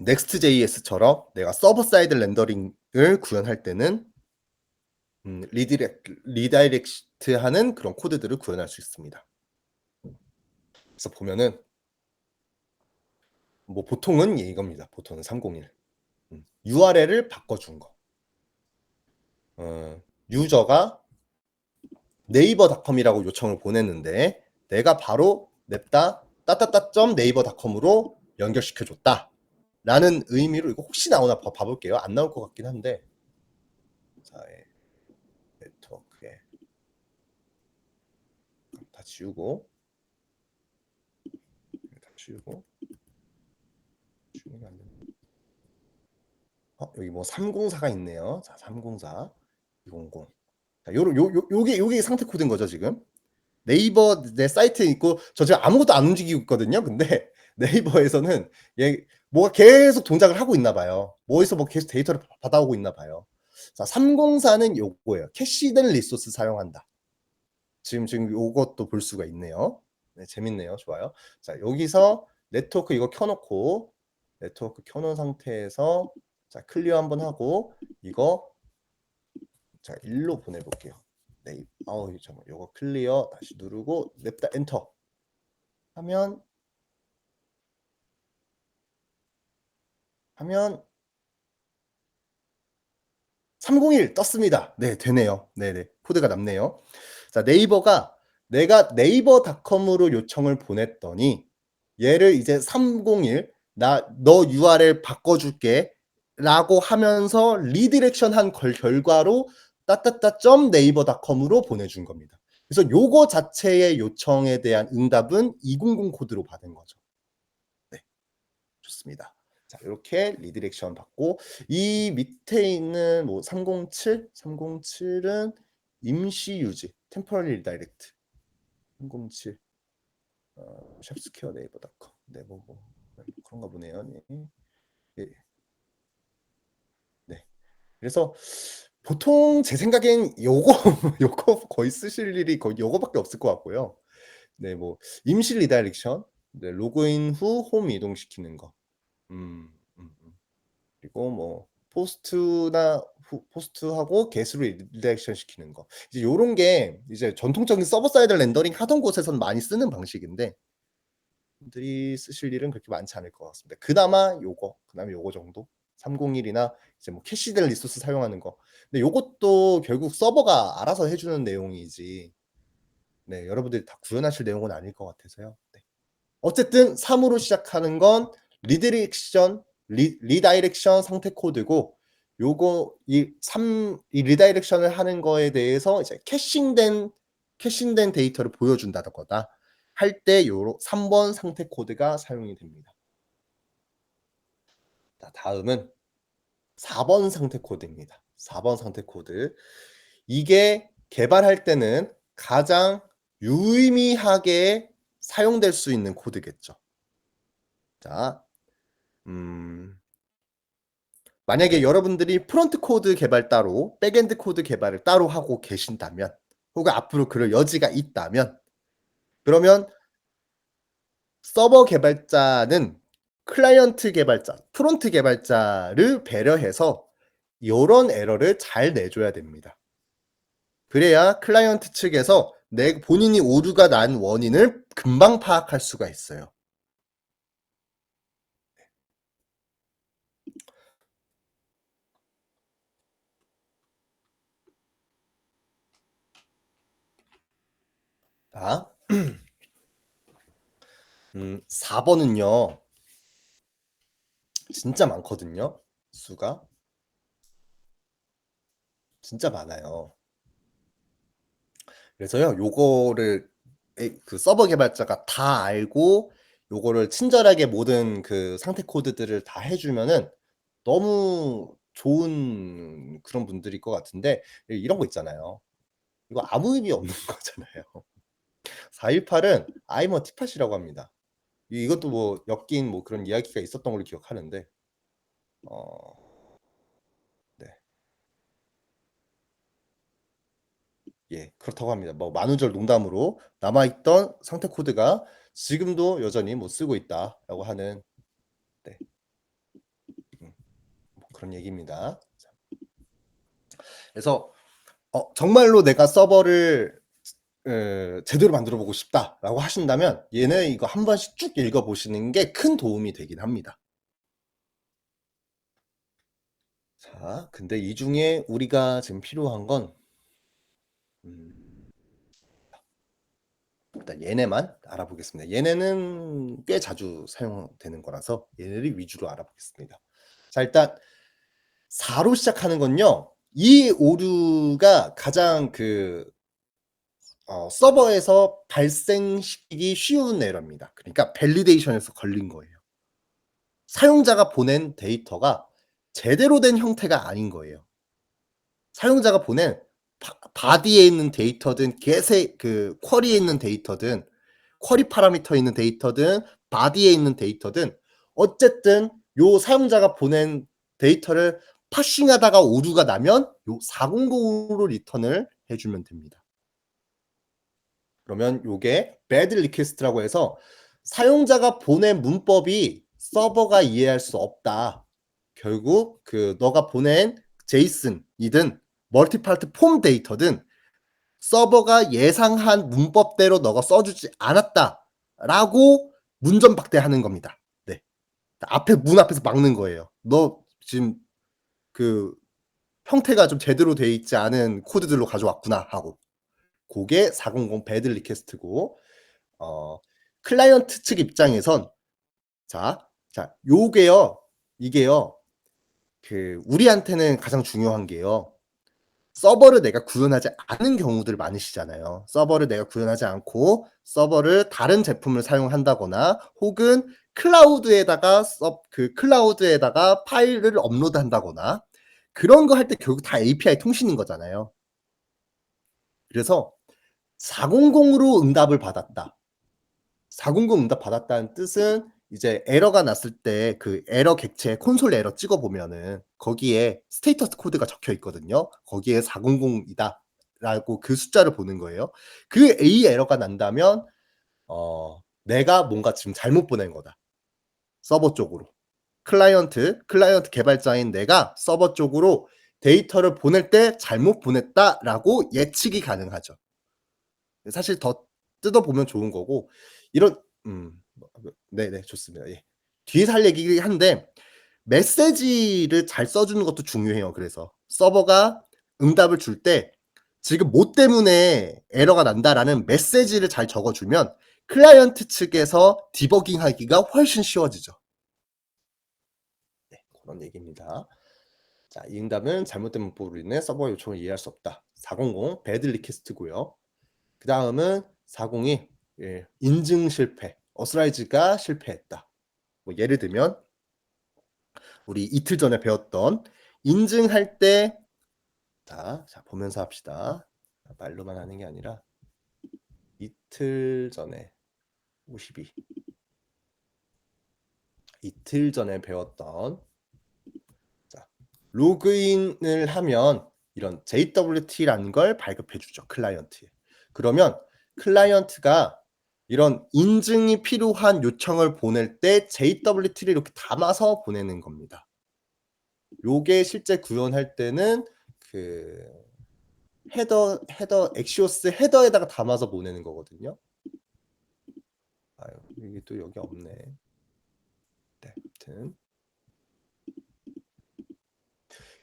Next.js처럼 내가 서버 사이드 렌더링을 구현할 때는 리다이렉트하는 그런 코드들을 구현할 수 있습니다. 그래서 보면은 뭐 보통은 이겁니다. 보통은 301 URL을 바꿔준 거. 유저가 네이버닷컴이라고 요청을 보냈는데 내가 바로 냅다 따따따 네이버닷컴으로 연결시켜줬다 라는 의미로 이거 혹시 나오나 봐볼게요. 안 나올 것 같긴 한데 자, 네트워크에 다 지우고 지우는 게 안 되네. 여기 뭐 304가 있네요. 자, 304 200. 자, 요게 상태 코드인 거죠, 지금. 네이버 내 사이트에 있고 저 지금 아무것도 안 움직이고 있거든요. 근데 네이버에서는 얘 뭐가 계속 동작을 하고 있나 봐요. 뭐에서 뭐 계속 데이터를 받아오고 있나 봐요. 자, 304는 요거예요. 캐시된 리소스 사용한다. 지금 요것도 볼 수가 있네요. 네, 재밌네요. 좋아요. 자, 여기서 네트워크 이거 켜놓고 네트워크 켜놓은 상태에서 자, 클리어 한번 하고 이거 자, 일로 보내볼게요. 네, 잠깐만, 요거 클리어 다시 누르고 냅다 엔터 하면 301 떴습니다. 네, 되네요. 네네. 코드가 남네요. 자, 네이버가 내가 네이버닷컴으로 요청을 보냈더니 얘를 이제 301 너 URL 바꿔줄게 라고 하면서 리디렉션 한 결과로 따따따 네이버닷컴으로 보내준 겁니다. 그래서 요거 자체의 요청에 대한 응답은 200 코드로 받은 거죠. 네, 좋습니다. 자, 이렇게 리디렉션 받고 이 밑에 있는 뭐 307은 임시 유지, temporary redirect. 307 샵스퀘어 네이버닷컴. 네, 뭐 그런가 보네요. 네. 예, 네. 그래서 보통 제 생각엔 요거 요거 거의 쓰실 일이 거의 요거밖에 없을 것 같고요. 네, 뭐 임시 리다이렉션, 네, 로그인 후 홈 이동시키는 거. 그리고 뭐 포스트하고 게스트로 리액션 시키는 거. 이제 요런 게 이제 전통적인 서버 사이드 렌더링 하던 곳에서는 많이 쓰는 방식인데 분들이 쓰실 일은 그렇게 많지 않을 것 같습니다. 그나마 요거 정도. 301이나 이제 뭐 캐시된 리소스 사용하는 거. 근데 요것도 결국 서버가 알아서 해주는 내용이지. 네, 여러분들이 다 구현하실 내용은 아닐 것 같아서요. 네. 어쨌든 3으로 시작하는 건 리다이렉션 상태 코드고 요거 이 리다이렉션을 하는 거에 대해서 이제 캐싱된 데이터를 보여준다거나 할 때 요 3번 상태 코드가 사용이 됩니다. 자, 다음은 4번 상태 코드입니다. 4번 상태 코드. 이게 개발할 때는 가장 유의미하게 사용될 수 있는 코드겠죠. 자, 만약에 여러분들이 프론트 코드 개발 따로 백엔드 코드 개발을 따로 하고 계신다면 혹은 앞으로 그럴 여지가 있다면 그러면 서버 개발자는 클라이언트 개발자, 프론트 개발자를 배려해서 요런 에러를 잘 내줘야 됩니다. 그래야 클라이언트 측에서 본인이 오류가 난 원인을 금방 파악할 수가 있어요. 자, 4번은요. 진짜 많거든요, 수가. 진짜 많아요. 그래서요, 요거를 그 서버 개발자가 다 알고 요거를 친절하게 모든 그 상태 코드들을 다 해 주면은 너무 좋은 그런 분들일 것 같은데, 이런 거 있잖아요. 이거 아무 의미 없는 거잖아요. 418은 아이머 티팟이라고 합니다. 이것도 뭐 엮인 뭐 그런 이야기가 있었던 걸로 기억하는데, 어 네. 예, 그렇다고 합니다. 뭐 만우절 농담으로 남아 있던 상태 코드가 지금도 여전히 뭐 쓰고 있다라고 하는, 네. 뭐 그런 얘기입니다. 자, 그래서 정말로 내가 서버를 제대로 만들어 보고 싶다라고 하신다면 얘는 이거 한 번씩 쭉 읽어 보시는 게 큰 도움이 되긴 합니다. 자, 근데 이 중에 우리가 지금 필요한 건 음 일단 얘네만 알아보겠습니다. 얘네는 꽤 자주 사용되는 거라서 얘네를 위주로 알아보겠습니다. 자, 일단 4로 시작하는 건요. 이 오류가 가장 서버에서 발생시키기 쉬운 에러입니다. 그러니까 밸리데이션에서 걸린 거예요. 사용자가 보낸 데이터가 제대로 된 형태가 아닌 거예요. 사용자가 보낸 바디에 있는 데이터든 쿼리에 있는 데이터든 쿼리 파라미터에 있는 데이터든 바디에 있는 데이터든 어쨌든 요 사용자가 보낸 데이터를 파싱하다가 오류가 나면 요 400으로 리턴을 해 주면 됩니다. 그러면 요게 bad request라고 해서 사용자가 보낸 문법이 서버가 이해할 수 없다. 결국 너가 보낸 제이슨이든 멀티파트 폼 데이터든 서버가 예상한 문법대로 너가 써주지 않았다라고 문전박대하는 겁니다. 네. 문 앞에서 막는 거예요. 너 지금 그 형태가 좀 제대로 돼 있지 않은 코드들로 가져왔구나 하고. 그게 400 배드 리퀘스트고, 어, 클라이언트 측 입장에선 요게요, 이게요, 우리한테는 가장 중요한 게요. 서버를 내가 구현하지 않은 경우들 많으시잖아요. 서버를 내가 구현하지 않고 서버를 다른 제품을 사용한다거나 혹은 클라우드에다가 파일을 업로드한다거나 그런 거 할 때 결국 다 API 통신인 거잖아요. 그래서 400으로 응답을 받았다. 400 응답 받았다는 뜻은 이제 에러가 났을 때 그 에러 객체 콘솔 에러 찍어 보면은 거기에 스테이터스 코드가 적혀 있거든요. 거기에 400이다 라고 그 숫자를 보는 거예요. 이 에러가 난다면 내가 뭔가 지금 잘못 보낸 거다. 서버 쪽으로. 클라이언트 개발자인 내가 서버 쪽으로 데이터를 보낼 때 잘못 보냈다라고 예측이 가능하죠. 사실 더 뜯어보면 좋은 거고, 이런 네네, 좋습니다. 예. 뒤에서 할 얘기긴 한데 메시지를 잘 써주는 것도 중요해요. 그래서 서버가 응답을 줄 때 지금 뭐 때문에 에러가 난다라는 메시지를 잘 적어주면 클라이언트 측에서 디버깅하기가 훨씬 쉬워지죠. 네, 그런 얘기입니다. 자, 이 응답은 잘못된 문법으로 인해 서버 요청을 이해할 수 없다. 400 배드 리퀘스트고요. 그 다음은 402 인증 실패, 어스라이즈가 실패했다. 뭐 예를 들면 우리 이틀 전에 배웠던 인증할 때, 자 보면서 합시다. 말로만 하는 게 아니라 이틀 전에 52 이틀 전에 배웠던, 자, 로그인을 하면 이런 JWT라는 걸 발급해 주죠, 클라이언트에. 그러면 클라이언트가 이런 인증이 필요한 요청을 보낼 때 JWT를 이렇게 담아서 보내는 겁니다. 요게 실제 구현할 때는 헤더 엑시오스 헤더에다가 담아서 보내는 거거든요. 아유, 이게 또 여기 없네. 네, 아무튼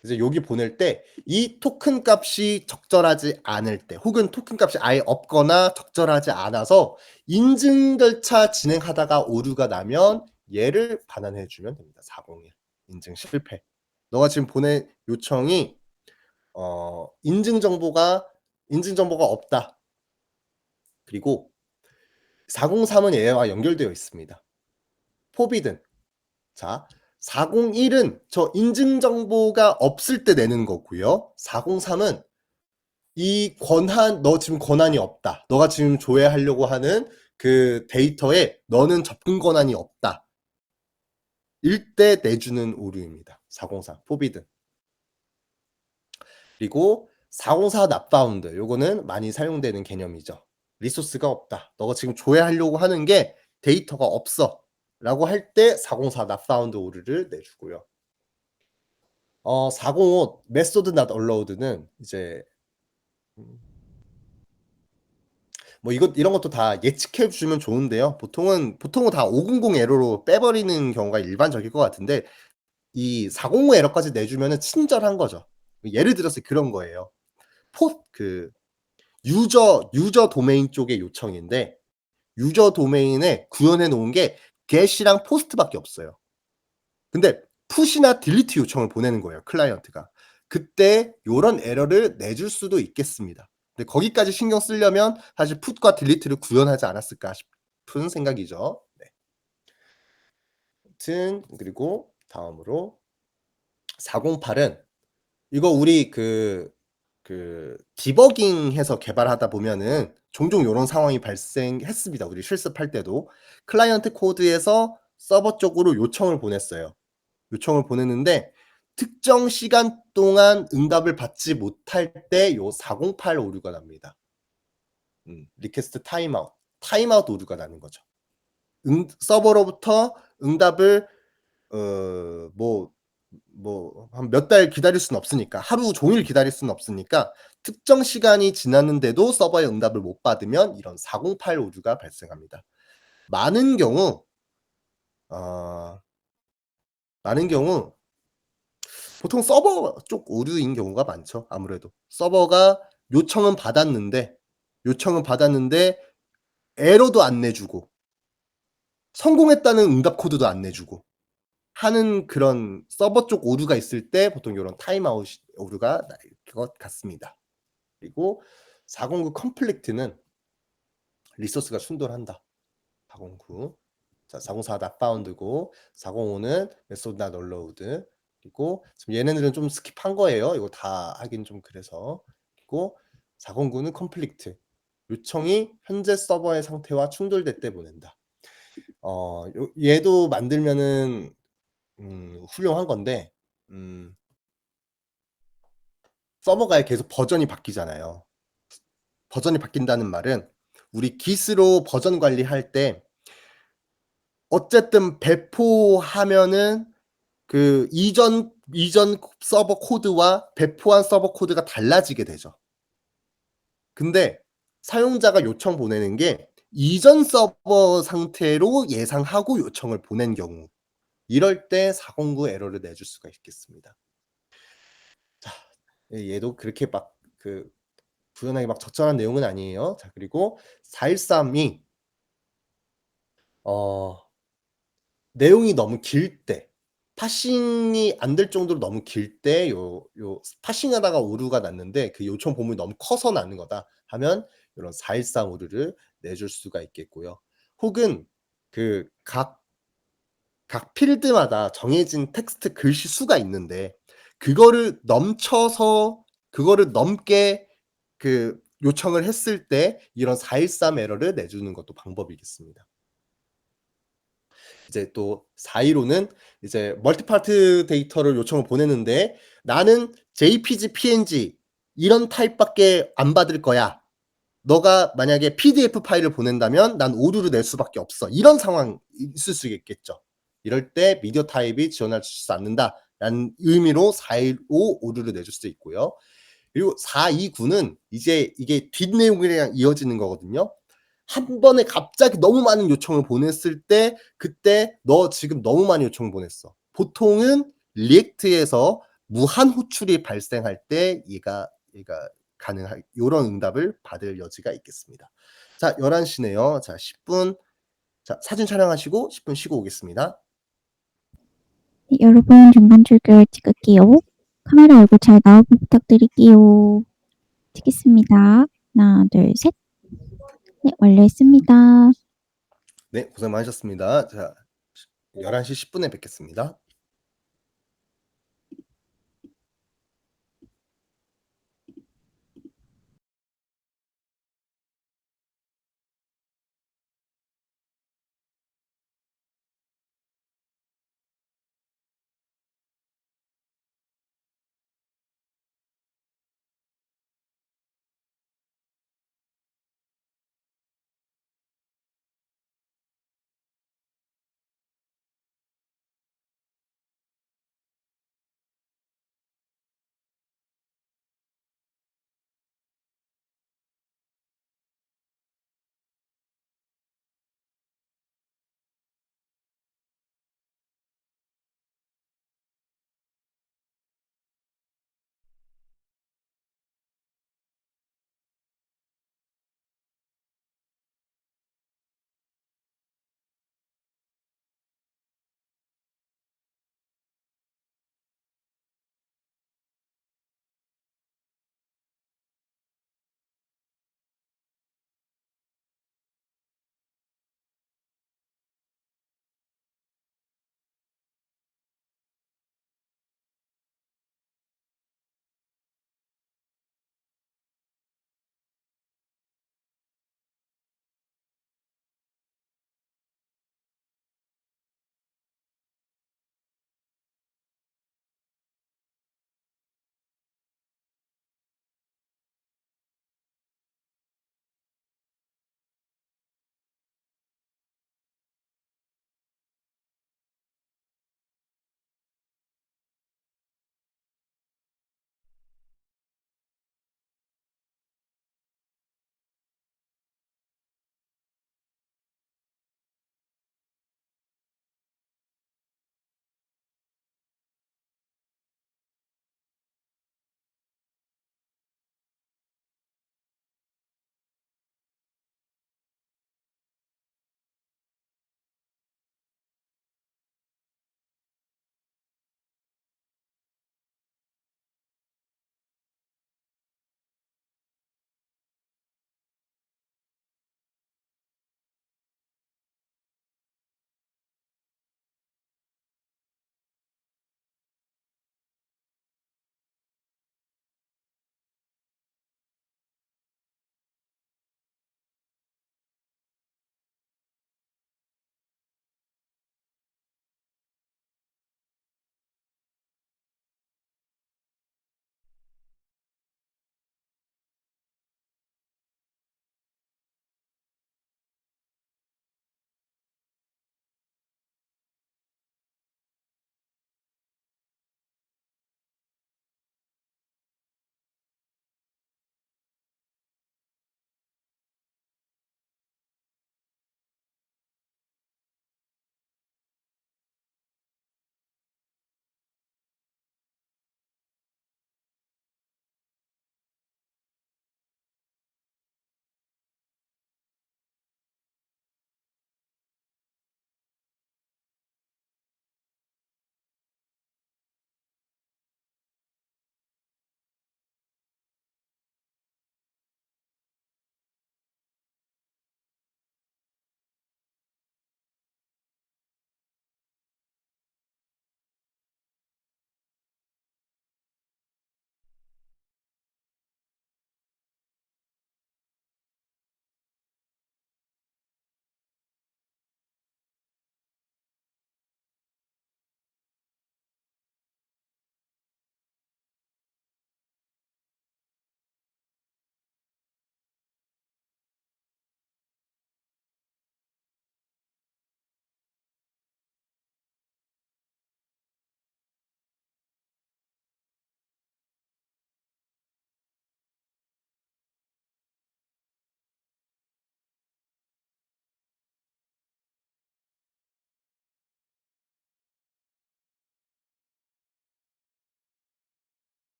그래서 여기 보낼 때 이 토큰 값이 적절하지 않을 때 혹은 토큰 값이 아예 없거나 적절하지 않아서 인증 절차 진행하다가 오류가 나면 얘를 반환해 주면 됩니다. 401 인증 실패. 너가 지금 보낸 요청이 인증 정보가 없다. 그리고 403은 얘와 연결되어 있습니다. forbidden. 자, 401은 저 인증 정보가 없을 때 내는 거고요. 403은 이 권한 너 지금 권한이 없다. 너가 지금 조회하려고 하는 그 데이터에 너는 접근 권한이 없다. 일 때 내주는 오류입니다. 403 forbidden. 그리고 404 not found. 요거는 많이 사용되는 개념이죠. 리소스가 없다. 너가 지금 조회하려고 하는 게 데이터가 없어. 라고 할 때 404 not found 오류를 내주고요. 405 method not allowed는 이제 뭐 이런 것도 다 예측해 주면 좋은데요. 보통은 다 500 에러로 빼버리는 경우가 일반적일 것 같은데 이 405 에러까지 내주면은 친절한 거죠. 예를 들어서 그런 거예요. 유저 도메인 쪽의 요청인데 유저 도메인에 구현해 놓은 게 get이랑 post밖에 없어요. 근데 푸시나 딜리트 요청을 보내는 거예요, 클라이언트가. 그때 요런 에러를 내줄 수도 있겠습니다. 근데 거기까지 신경 쓰려면 사실 put과 delete를 구현하지 않았을까 싶은 생각이죠. 네. 아무튼 그리고 다음으로 408은 이거 우리 디버깅해서 개발하다 보면은 종종 요런 상황이 발생했습니다. 우리 실습할 때도. 클라이언트 코드에서 서버 쪽으로 요청을 보냈어요. 요청을 보냈는데 특정 시간 동안 응답을 받지 못할 때 요 408 오류가 납니다. 리퀘스트 타임아웃 오류가 나는 거죠. 서버로부터 응답을 한 몇 달 기다릴 수는 없으니까, 하루 종일 기다릴 수는 없으니까 특정 시간이 지났는데도 서버의 응답을 못 받으면 이런 408 오류가 발생합니다. 많은 경우 보통 서버 쪽 오류인 경우가 많죠. 아무래도 서버가 요청은 받았는데 에러도 안 내주고 성공했다는 응답 코드도 안 내주고 하는 그런 서버 쪽 오류가 있을 때 보통 요런 타임아웃 오류가 날 것 같습니다. 그리고 409 컴플리트는 리소스가 충돌한다. 409. 자, 404 not found고 405는 method not allowed. 그리고 지금 얘네들은 좀 스킵한 거예요. 이거 다 하긴 좀 그래서. 그리고 409는 컴플리트. 요청이 현재 서버의 상태와 충돌될 때 보낸다. 얘도 만들면은 훌륭한 건데 서버가 계속 버전이 바뀌잖아요. 버전이 바뀐다는 말은 우리 Git으로 버전 관리할 때 어쨌든 배포하면은 그 이전 서버 코드와 배포한 서버 코드가 달라지게 되죠. 근데 사용자가 요청 보내는 게 이전 서버 상태로 예상하고 요청을 보낸 경우, 이럴 때 409 에러를 내줄 수가 있겠습니다. 자, 얘도 그렇게 구현하기 적절한 내용은 아니에요. 자, 그리고 413이 내용이 너무 길 때, 파싱이 안 될 정도로 너무 길 때 파싱하다가 오류가 났는데 그 요청 범위 너무 커서 나는 거다 하면 이런 413 오류를 내줄 수가 있겠고요. 혹은 각 필드마다 정해진 텍스트 글씨 수가 있는데 그거를 넘게 요청을 했을 때 이런 413 에러를 내주는 것도 방법이겠습니다. 이제 또 415는 이제 멀티파트 데이터를 요청을 보내는데 나는 JPG, PNG 이런 타입밖에 안 받을 거야. 너가 만약에 PDF 파일을 보낸다면 난 오류를 낼 수밖에 없어. 이런 상황이 있을 수 있겠죠. 이럴 때 미디어 타입이 지원할 수 않는다라는 의미로 415 오류를 내줄 수 있고요. 그리고 429는 이제 이게 뒷내용이랑 이어지는 거거든요. 한 번에 갑자기 너무 많은 요청을 보냈을 때 그때 너 지금 너무 많이 요청을 보냈어. 보통은 리액트에서 무한 호출이 발생할 때 얘가 가능한 요런 응답을 받을 여지가 있겠습니다. 자, 11시네요. 자, 10분 자, 사진 촬영하시고 10분 쉬고 오겠습니다. 네, 여러분 중간 출결 찍을게요. 카메라 얼굴 잘 나오게 부탁드릴게요. 찍겠습니다. 하나, 둘, 셋. 네, 완료했습니다. 네, 고생 많으셨습니다. 자, 11시 10분에 뵙겠습니다.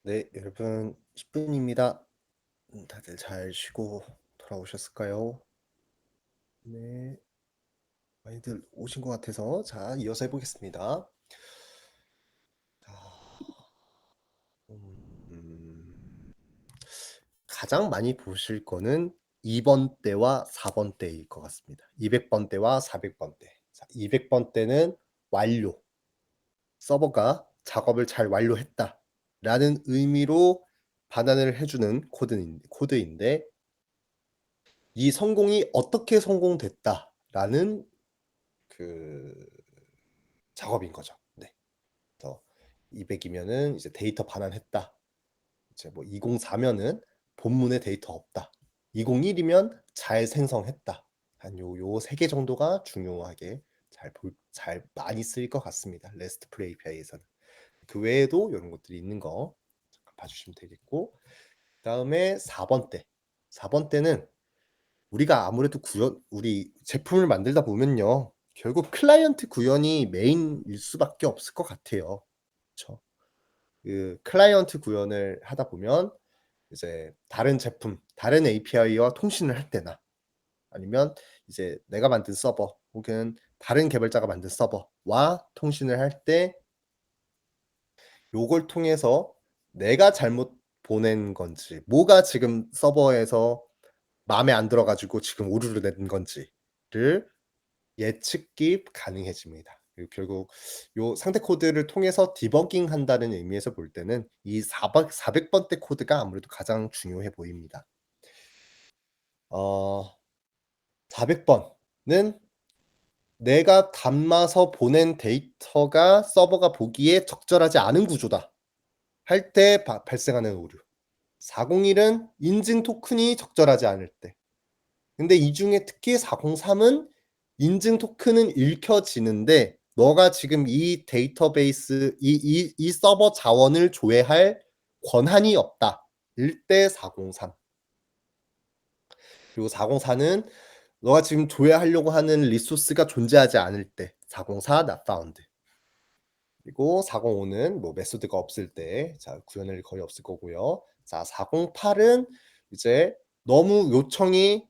네, 여러분 10분입니다. 다들 잘 쉬고 돌아오셨을까요? 네, 많이들 오신 것 같아서 자, 이어서 해보겠습니다. 자, 음, 가장 많이 보실 거는 2번대와 4번대일 것 같습니다. 200번대와 400번대. 자, 200번대는 완료. 서버가 작업을 잘 완료했다라는 의미로 반환을 해주는 코드인데 이 성공이 어떻게 성공됐다라는 그 작업인 거죠. 네. 그래서 200이면은 이제 데이터 반환했다. 이제 뭐 204면은 본문에 데이터 없다. 201이면 잘 생성했다. 한 요 세 개 정도가 중요하게 잘 많이 쓰일 것 같습니다. RESTful API에서는. 그 외에도 이런 것들이 있는 거 잠깐 봐주시면 되겠고, 그다음에 4번대. 4번대는 우리가 아무래도 우리 제품을 만들다 보면요, 결국 클라이언트 구현이 메인일 수밖에 없을 것 같아요. 그렇죠? 그 클라이언트 구현을 하다 보면 이제 다른 제품, 다른 API와 통신을 할 때나 아니면 이제 내가 만든 서버 혹은 다른 개발자가 만든 서버와 통신을 할 때 요걸 통해서 내가 잘못 보낸 건지, 뭐가 지금 서버에서 마음에 안 들어 가지고 지금 오류를 낸 건지를 예측이 가능해집니다. 그리고 결국 요 상태 코드를 통해서 디버깅 한다는 의미에서 볼 때는 이 400번대 코드가 아무래도 가장 중요해 보입니다. 400번은 내가 담아서 보낸 데이터가 서버가 보기에 적절하지 않은 구조다 할 때 발생하는 오류. 401은 인증 토큰이 적절하지 않을 때. 근데 이 중에 특히 403은 인증 토큰은 읽혀지는데 너가 지금 이 데이터베이스 이 서버 자원을 조회할 권한이 없다. 일 때 403. 그리고 404는 너가 지금 조회하려고 하는 리소스가 존재하지 않을 때 404 not found. 그리고 405는 뭐 메소드가 없을 때 자, 구현을 거의 없을 거고요. 자, 408은 이제 너무 요청이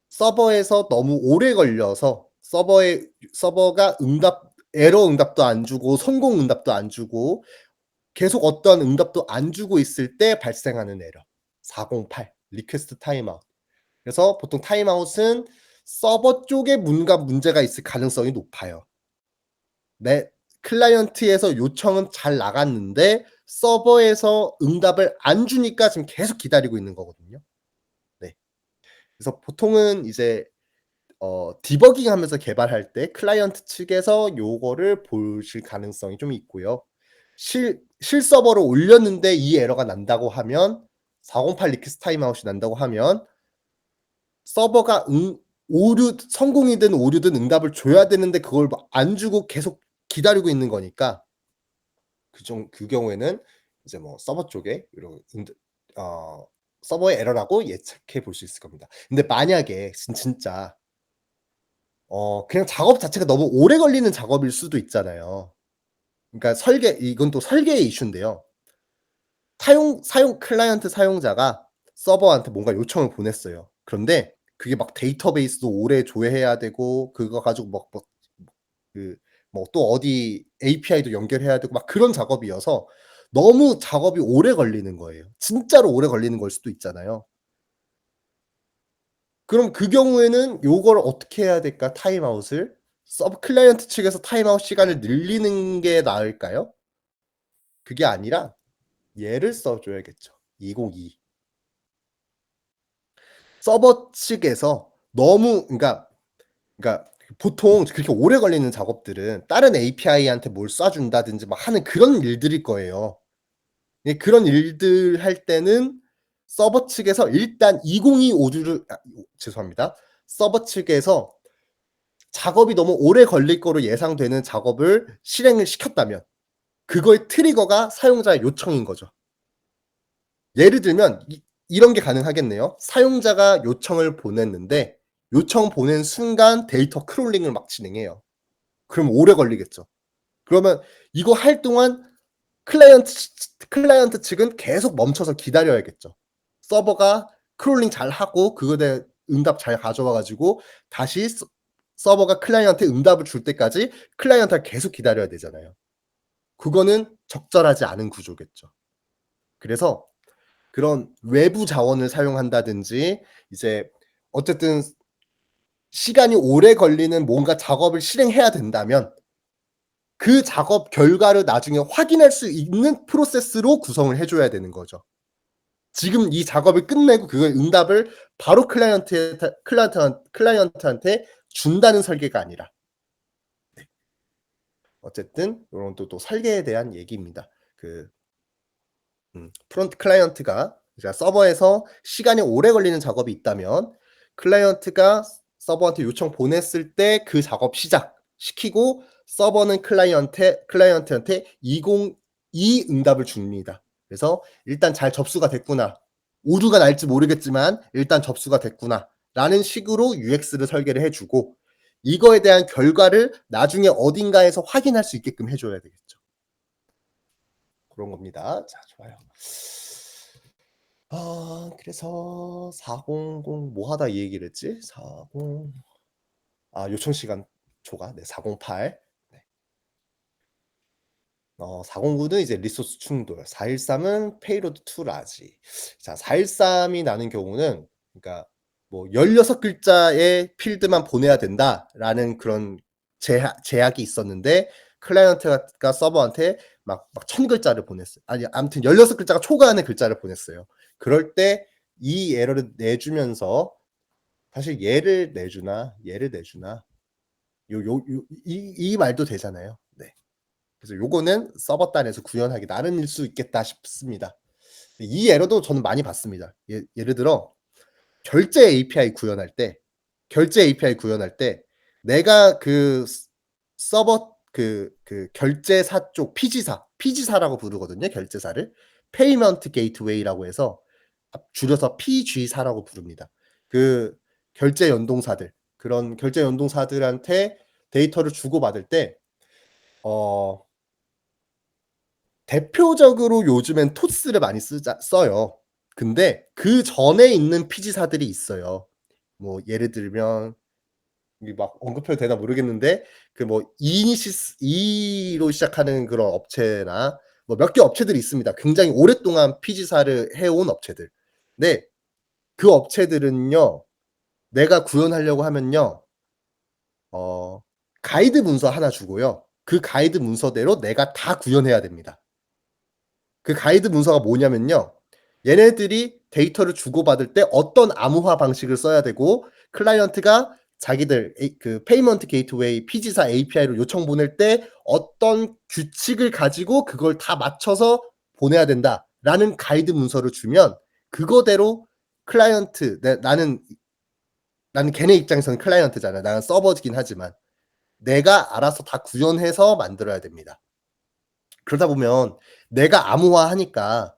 서버에서 너무 오래 걸려서 서버가 에러 응답도 안 주고 성공 응답도 안 주고 계속 어떠한 응답도 안 주고 있을 때 발생하는 에러. 408 리퀘스트 타임아웃. 그래서 보통 타임아웃은 서버 쪽에 문제가 있을 가능성이 높아요. 내 클라이언트에서 요청은 잘 나갔는데 서버에서 응답을 안 주니까 지금 계속 기다리고 있는 거거든요. 네. 그래서 보통은 이제 디버깅 하면서 개발할 때 클라이언트 측에서 요거를 보실 가능성이 좀 있고요. 실서버로 올렸는데 이 에러가 난다고 하면 408 리퀘스트 타임아웃이 난다고 하면 서버가 성공이든 오류든 응답을 줘야 되는데 그걸 안 주고 계속 기다리고 있는 거니까 그 경우에는 이제 뭐 서버 쪽에 이런 서버의 에러라고 예측해 볼 수 있을 겁니다. 근데 만약에 진짜 그냥 작업 자체가 너무 오래 걸리는 작업일 수도 있잖아요. 그러니까 이건 또 설계의 이슈인데요. 클라이언트 사용자가 서버한테 뭔가 요청을 보냈어요. 그런데 그게 막 데이터베이스도 오래 조회해야 되고 그거 가지고 또 어디 API도 연결해야 되고 막 그런 작업이어서 너무 작업이 오래 걸리는 거예요. 진짜로 오래 걸리는 걸 수도 있잖아요. 그럼 그 경우에는 요걸 어떻게 해야 될까? 타임아웃을 클라이언트 측에서 타임아웃 시간을 늘리는 게 나을까요? 그게 아니라 얘를 써줘야겠죠. 202. 서버 측에서 너무 그러니까 보통 그렇게 오래 걸리는 작업들은 다른 API한테 뭘 쏴준다든지 막 하는 그런 일들일 거예요. 예, 그런 일들 할 때는 서버 측에서 일단 202 오류를 죄송합니다. 서버 측에서 작업이 너무 오래 걸릴 거로 예상되는 작업을 실행을 시켰다면 그거의 트리거가 사용자의 요청인 거죠. 예를 들면 이런 게 가능하겠네요. 사용자가 요청을 보냈는데 요청 보낸 순간 데이터 크롤링을 막 진행해요. 그럼 오래 걸리겠죠. 그러면 이거 할 동안 클라이언트 측은 계속 멈춰서 기다려야겠죠. 서버가 크롤링 잘하고 그거에 대한 응답 잘 가져와 가지고 다시 서버가 클라이언트에 응답을 줄 때까지 클라이언트가 계속 기다려야 되잖아요. 그거는 적절하지 않은 구조겠죠. 그래서 그런 외부 자원을 사용한다든지 이제 어쨌든 시간이 오래 걸리는 뭔가 작업을 실행해야 된다면 그 작업 결과를 나중에 확인할 수 있는 프로세스로 구성을 해 줘야 되는 거죠. 지금 이 작업을 끝내고 그거의 응답을 바로 클라이언트한테 준다는 설계가 아니라. 네. 어쨌든 요런 또 설계에 대한 얘기입니다. 프론트 클라이언트가 그러니까 서버에서 시간이 오래 걸리는 작업이 있다면 클라이언트가 서버한테 요청 보냈을 때 그 작업 시작시키고 서버는 클라이언트한테 202 응답을 줍니다. 그래서 일단 잘 접수가 됐구나. 오류가 날지 모르겠지만 일단 접수가 됐구나라는 식으로 UX를 설계를 해 주고 이거에 대한 결과를 나중에 어딘가에서 확인할 수 있게끔 해 줘야 되겠죠. 그런 겁니다. 자, 좋아요. 그래서 400 뭐 하다 이 얘기를 했지? 40 요청 시간 초과. 네, 408. 네. 409는 이제 리소스 충돌, 413은 페이로드 투 라지. 자, 413이 나는 경우는 그러니까 뭐 16글자의 필드만 보내야 된다라는 그런 제약이 있었는데 클라이언트가 서버한테 막 1000글자를 보냈어요. 아니 아무튼 16글자가 초과하는 글자를 보냈어요. 그럴 때 이 에러를 내주면서 사실 얘를 내주나 이 말도 되잖아요. 네. 그래서 요거는 서버 단에서 구현하기 나름일 수 있겠다 싶습니다. 이 에러도 저는 많이 봤습니다. 예를 들어 결제 API 구현할 때 내가 그 서버 결제사 쪽 PG사라고 부르거든요. 결제사를 페이먼트 게이트웨이라고 해서 줄여서 PG사라고 부릅니다. 그 결제 연동사들 그런 결제 연동사들한테 데이터를 주고받을 때 대표적으로 요즘엔 토스를 많이 써요. 근데 그 전에 있는 PG사들이 있어요. 뭐 예를 들면 이게 막 언급해도 되나 모르겠는데 그 뭐 이니시스 E로 시작하는 그런 업체나 뭐 몇 개 업체들이 있습니다. 굉장히 오랫동안 PG사를 해온 업체들. 근데 그 업체들은요. 내가 구현하려고 하면요. 가이드 문서 하나 주고요. 그 가이드 문서대로 내가 다 구현해야 됩니다. 그 가이드 문서가 뭐냐면요. 얘네들이 데이터를 주고받을 때 어떤 암호화 방식을 써야 되고 클라이언트가 자기들 그 페이먼트 게이트웨이 PG사 API로 요청 보낼 때 어떤 규칙을 가지고 그걸 다 맞춰서 보내야 된다라는 가이드 문서를 주면 그거대로 클라이언트 나는 걔네 입장에서는 클라이언트잖아. 나는 서버이긴 하지만 내가 알아서 다 구현해서 만들어야 됩니다. 그러다 보면 내가 암호화하니까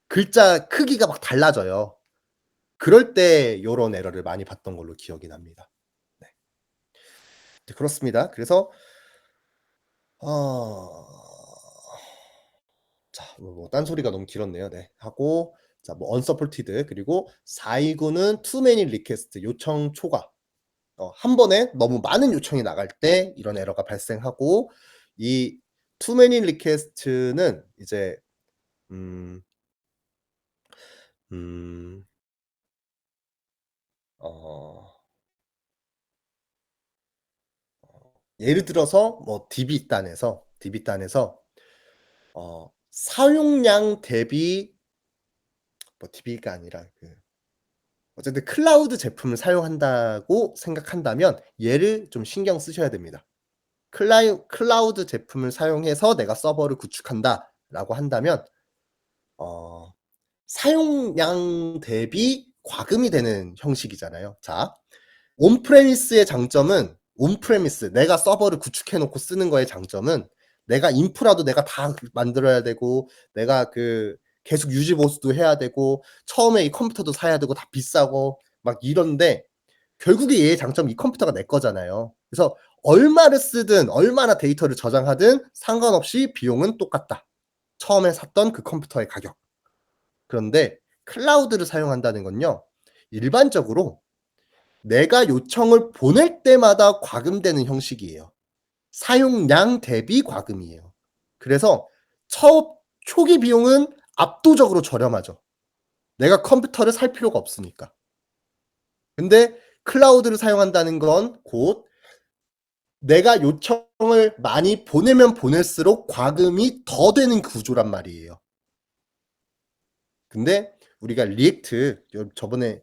글자 크기가 막 달라져요. 그럴 때 요런 에러를 많이 봤던 걸로 기억이 납니다. 네. 네, 그렇습니다. 그래서 자, 뭐 딴소리가 너무 길었네요. 네. 하고 자, 뭐 unsupported 그리고 429는 too many request 요청 초과. 한 번에 너무 많은 요청이 나갈 때 이런 에러가 발생하고 이 too many request는 이제 음 어 예를 들어서 뭐 DB단에서 사용량 대비 뭐 DB가 아니라 어쨌든 클라우드 제품을 사용한다고 생각한다면 얘를 좀 신경 쓰셔야 됩니다. 클라우드 제품을 사용해서 내가 서버를 구축한다라고 한다면 사용량 대비 과금이 되는 형식이잖아요. 자, 온프레미스의 장점은 내가 서버를 구축해 놓고 쓰는 거의 장점은 내가 인프라도 내가 다 만들어야 되고 내가 계속 유지 보수도 해야 되고 처음에 이 컴퓨터도 사야 되고 다 비싸고 막 이런데 결국에 얘의 장점은 이 컴퓨터가 내 거잖아요. 그래서 얼마를 쓰든 얼마나 데이터를 저장하든 상관없이 비용은 똑같다. 처음에 샀던 그 컴퓨터의 가격. 그런데 클라우드를 사용한다는 건요. 일반적으로 내가 요청을 보낼 때마다 과금되는 형식이에요. 사용량 대비 과금이에요. 그래서 초기 비용은 압도적으로 저렴하죠. 내가 컴퓨터를 살 필요가 없으니까. 근데 클라우드를 사용한다는 건 곧 내가 요청을 많이 보내면 보낼수록 과금이 더 되는 구조란 말이에요. 근데 우리가 리액트 저번에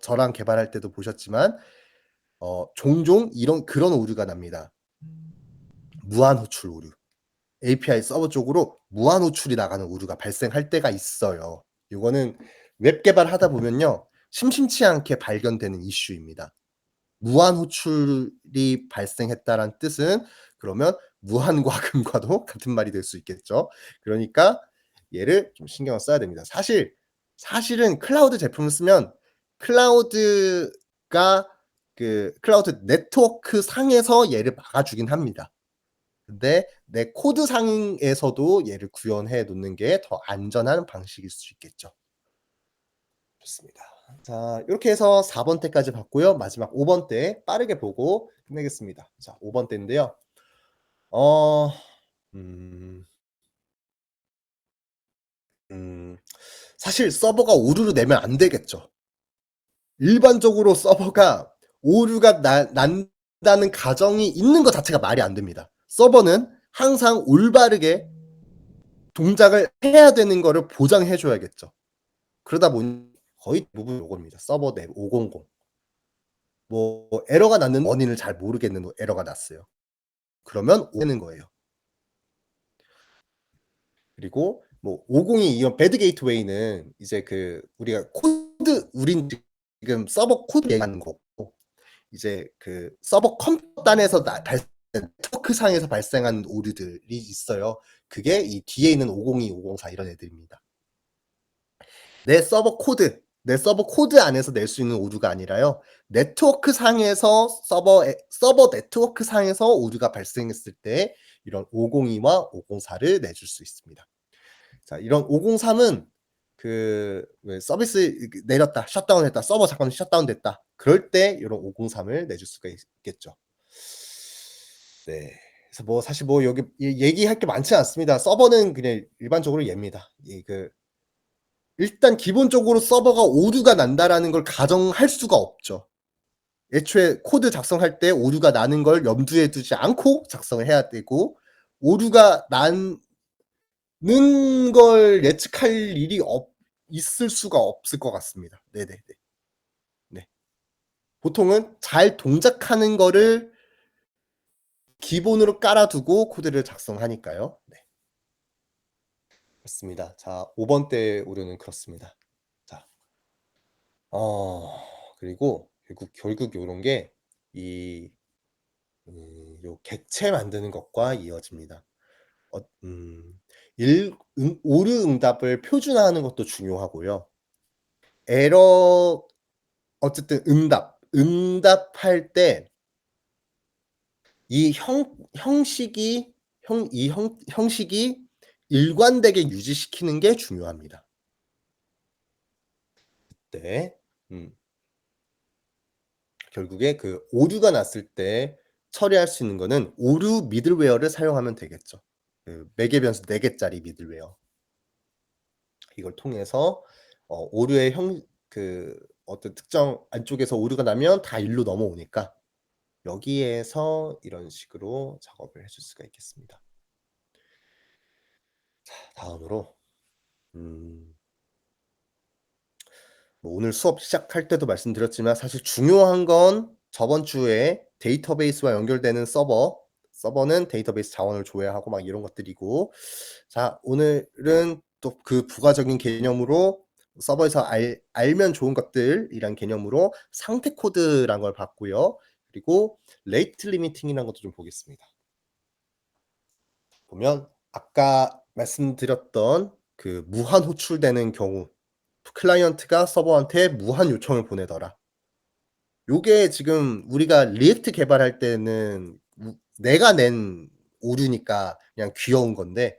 저랑 개발할 때도 보셨지만 종종 그런 오류가 납니다. 무한 호출 오류. API 서버 쪽으로 무한 호출이 나가는 오류가 발생할 때가 있어요. 요거는 웹 개발하다 보면요. 심심치 않게 발견되는 이슈입니다. 무한 호출이 발생했다라는 뜻은 그러면 무한 과금과도 같은 말이 될 수 있겠죠. 그러니까 얘를 좀 신경을 써야 됩니다. 사실은 클라우드 제품을 쓰면 클라우드가 클라우드 네트워크 상에서 얘를 막아주긴 합니다. 근데 내 코드 상에서도 얘를 구현해 놓는 게 더 안전한 방식일 수 있겠죠. 좋습니다. 자, 이렇게 해서 4번 때까지 봤고요. 마지막 5번 때 빠르게 보고 끝내겠습니다. 자, 5번 때인데요. 어 음 사실 서버가 오류를 내면 안 되겠죠. 일반적으로 서버가 오류가 난다는 가정이 있는 것 자체가 말이 안 됩니다. 서버는 항상 올바르게 동작을 해야 되는 거를 보장해 줘야겠죠. 그러다 보니 거의 대부분 요겁니다. 서버 내 500. 뭐 에러가 났는데 원인을 잘 모르겠는 에러가 났어요. 그러면 오는 거예요. 그리고 뭐 502 이런 배드 게이트웨이는 이제 우리가 우린 지금 서버 코드 얘기하는 거고 이제 서버 컴퓨터 단에서 네트워크 상에서 발생한 오류들이 있어요. 그게 이 뒤에 있는 502, 504 이런 애들입니다. 내 서버 코드 안에서 낼 수 있는 오류가 아니라요. 네트워크 상에서 서버 네트워크 상에서 오류가 발생했을 때 이런 502와 504를 내줄 수 있습니다. 자, 이런 503은 왜 서비스 내렸다, 셧다운했다, 서버 잠깐 셧다운됐다. 그럴 때 이런 503을 내줄 수가 있겠죠. 네. 그래서 뭐 사실 뭐 여기 얘기할 게 많지 않습니다. 서버는 그냥 일반적으로 얘입니다. 일단 기본적으로 서버가 오류가 난다라는 걸 가정할 수가 없죠. 애초에 코드 작성할 때 오류가 나는 걸 염두에 두지 않고 작성을 해야 되고 오류가 나는 걸 예측할 일이 있을 수가 없을 것 같습니다. 네네네. 네. 보통은 잘 동작하는 거를 기본으로 깔아두고 코드를 작성하니까요. 네. 그렇습니다. 자, 5번 때 오류는 그렇습니다. 자, 그리고 결국 요런 게 요 객체 만드는 것과 이어집니다. 오류 응답을 표준화하는 것도 중요하고요. 에러 어쨌든 응답할 때 이 형식이 일관되게 유지시키는 게 중요합니다. 네. 결국에 오류가 났을 때 처리할 수 있는 거는 오류 미들웨어를 사용하면 되겠죠. 매개 변수 4개짜리 미들웨어. 이걸 통해서 오류의 어떤 특정 안쪽에서 오류가 나면 다 일로 넘어오니까 여기에서 이런 식으로 작업을 해줄 수가 있겠습니다. 자, 다음으로 뭐 오늘 수업 시작할 때도 말씀드렸지만 사실 중요한 건 저번 주에 데이터베이스와 연결되는 서버는 데이터베이스 자원을 조회하고 막 이런 것들이고 자, 오늘은 또 부가적인 개념으로 서버에서 알면 좋은 것들이란 개념으로 상태 코드란 걸 봤고요. 그리고 레이트 리미팅이라는 것도 좀 보겠습니다. 보면 아까 말씀드렸던 무한 호출되는 경우 클라이언트가 서버한테 무한 요청을 보내더라. 요게 지금 우리가 리액트 개발할 때는 내가 낸 오류니까 그냥 귀여운 건데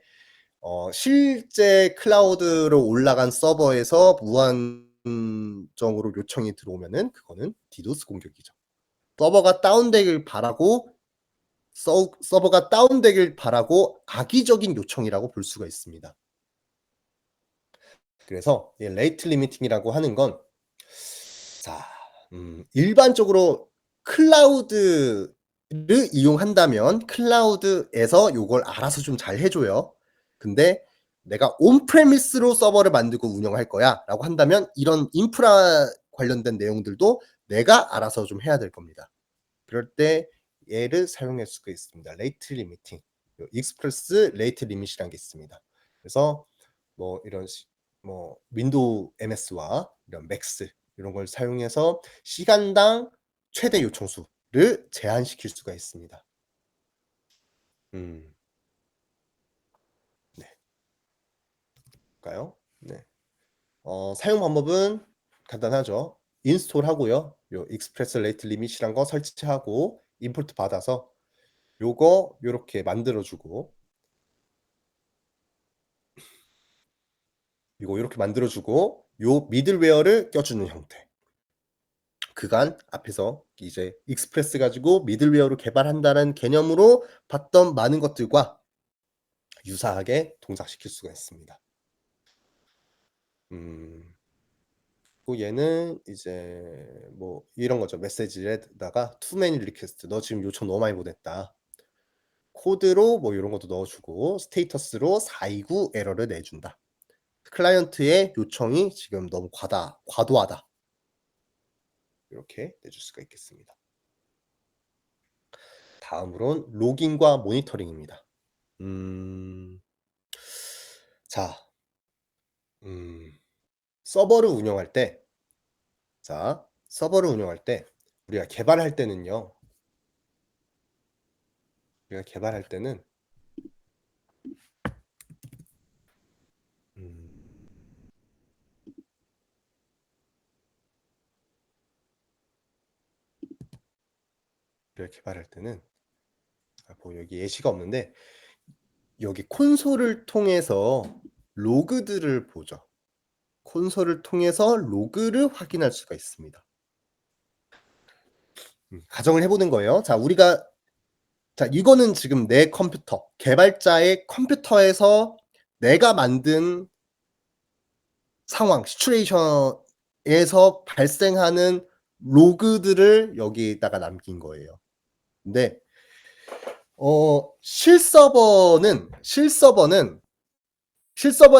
실제 클라우드로 올라간 서버에서 무한정으로 요청이 들어오면은 그거는 디도스 공격이죠. 서버가 다운되길 바라고 악의적인 요청이라고 볼 수가 있습니다. 그래서 이 레이트 리미팅이라고 하는 건 일반적으로 클라우드를 이용한다면 클라우드에서 요걸 알아서 좀 잘 해줘요. 근데 내가 온프레미스로 서버를 만들고 운영할 거야 라고 한다면 이런 인프라 관련된 내용들도 내가 알아서 좀 해야 될 겁니다. 그럴 때 얘를 사용할 수가 있습니다. 레이트 리미팅, 익스프레스 레이트 리밋이라는 게 있습니다. 그래서 뭐 이런 윈도우 MS와 이런 맥스 이런 걸 사용해서 시간당 최대 요청수를 제한시킬 수가 있습니다. 네. 볼까요? 네. 사용 방법은 간단하죠. 인스톨 하고요. 요 익스프레스 레이트 리밋이란 거 설치하고 임포트 받아서 요거 요렇게 만들어 주고 이거 이렇게 만들어 주고 요 미들웨어를 껴주는 형태. 그간 앞에서 이제 익스프레스 가지고 미들웨어를 개발한다는 개념으로 봤던 많은 것들과 유사하게 동작시킬 수가 있습니다. 그 얘는 이제 뭐 이런 거죠. 메시지에다가 too many request, 너 지금 요청 너무 많이 보냈다. 코드로 뭐 이런 것도 넣어주고 스테이터스로 429 에러를 내준다. 클라이언트의 요청이 지금 너무 과도하다. 이렇게 내줄 수가 있겠습니다. 다음으론 로깅과 모니터링입니다. 자, 서버를 운영할 때, 우리가 개발할 때는요, 여기 예시가 없는데 여기 콘솔을 통해서 로그들을 보죠. 콘솔을 통해서 로그를 확인할 수가 있습니다. 가정을 해보는 거예요. 이거는 지금 내 컴퓨터, 개발자의 컴퓨터에서 내가 만든 상황, 시츄에이션에서 발생하는 로그들을 여기에다가 남긴 거예요. 근데 실서버에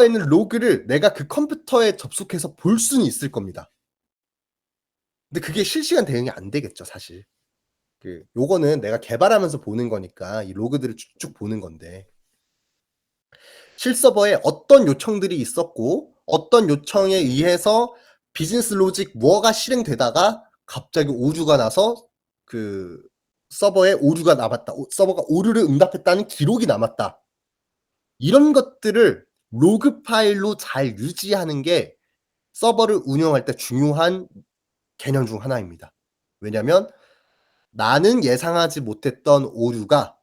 있는 로그를 내가 그 컴퓨터에 접속해서 볼 수는 있을 겁니다. 근데 그게 실시간 대응이 안 되겠죠, 사실. 요거는 내가 개발하면서 보는 거니까 이 로그들을 쭉쭉 보는 건데 실서버에 어떤 요청들이 있었고 어떤 요청에 의해서 비즈니스 로직 뭐가 실행되다가 갑자기 오류가 나서 그 서버에 오류가 남았다. 서버가 오류를 응답했다는 기록이 남았다. 이런 것들을 로그 파일로 잘 유지하는 게 서버를 운영할 때 중요한 개념 중 하나입니다. 왜냐하면 나는 예상하지 못했던 오류가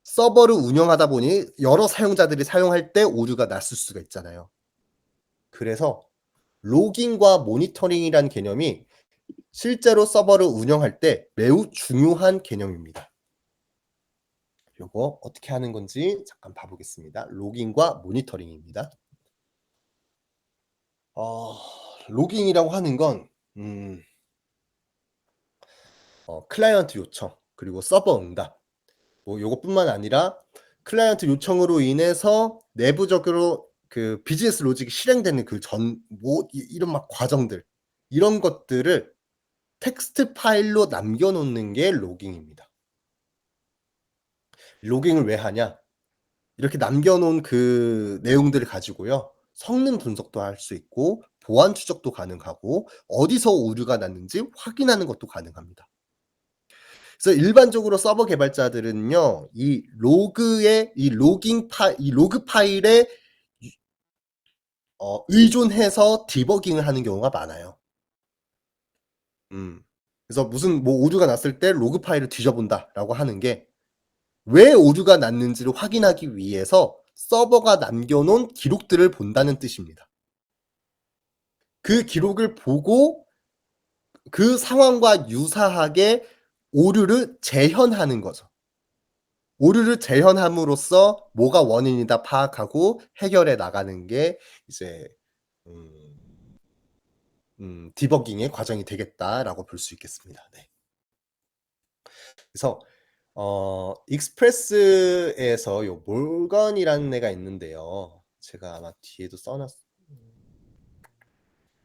서버를 운영하다 보니 여러 사용자들이 사용할 때 오류가 났을 수가 있잖아요. 그래서 로깅과 모니터링이라는 개념이 실제로 서버를 운영할 때 매우 중요한 개념입니다. 요거 어떻게 하는 건지 잠깐 봐보겠습니다. 로깅과 모니터링입니다. 로깅이라고 하는 건 클라이언트 요청 그리고 서버 응답 요것뿐만 아니라 클라이언트 요청으로 인해서 내부적으로 그 비즈니스 로직이 실행되는 이런 막 과정들 이런 것들을 텍스트 파일로 남겨놓는 게 로깅입니다. 로깅을 왜 하냐? 이렇게 남겨놓은 그 내용들을 가지고요. 성능 분석도 할 수 있고 보안 추적도 가능하고 어디서 오류가 났는지 확인하는 것도 가능합니다. 그래서 일반적으로 서버 개발자들은요, 이 로그 파일에 의존해서 디버깅을 하는 경우가 많아요. 그래서 무슨 오류가 났을 때 로그 파일을 뒤져본다라고 하는 게 왜 오류가 났는지를 확인하기 위해서 서버가 남겨놓은 기록들을 본다는 뜻입니다. 그 기록을 보고 그 상황과 유사하게 오류를 재현하는 거죠. 오류를 재현함으로써 뭐가 원인이다 파악하고 해결해 나가는 게 이제 디버깅의 과정이 되겠다라고 볼 수 있겠습니다. 네. 그래서 익스프레스에서 요 몰건이라는 애가 있는데요. 제가 아마 뒤에도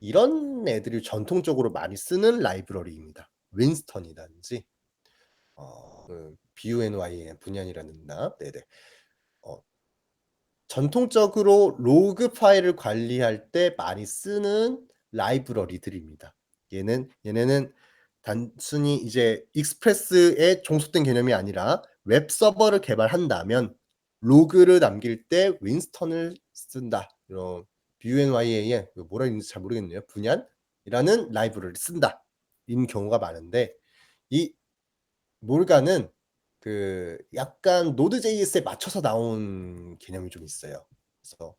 이런 애들이 전통적으로 많이 쓰는 라이브러리입니다. 윈스턴이라든지 BUNY의 분연이라든가 네네. 전통적으로 로그 파일을 관리할 때 많이 쓰는 라이브러리들입니다. 얘네는 단순히 이제 익스프레스에 종속된 개념이 아니라 웹 서버를 개발한다면 로그를 남길 때 윈스턴을 쓴다. 이런 BUNYA의 뭐라 읽는지 잘 모르겠네요. 분연이라는 라이브러리를 쓴다. 인 경우가 많은데 이 몰간은 그 약간 노드.js에 맞춰서 나온 개념이 좀 있어요. 그래서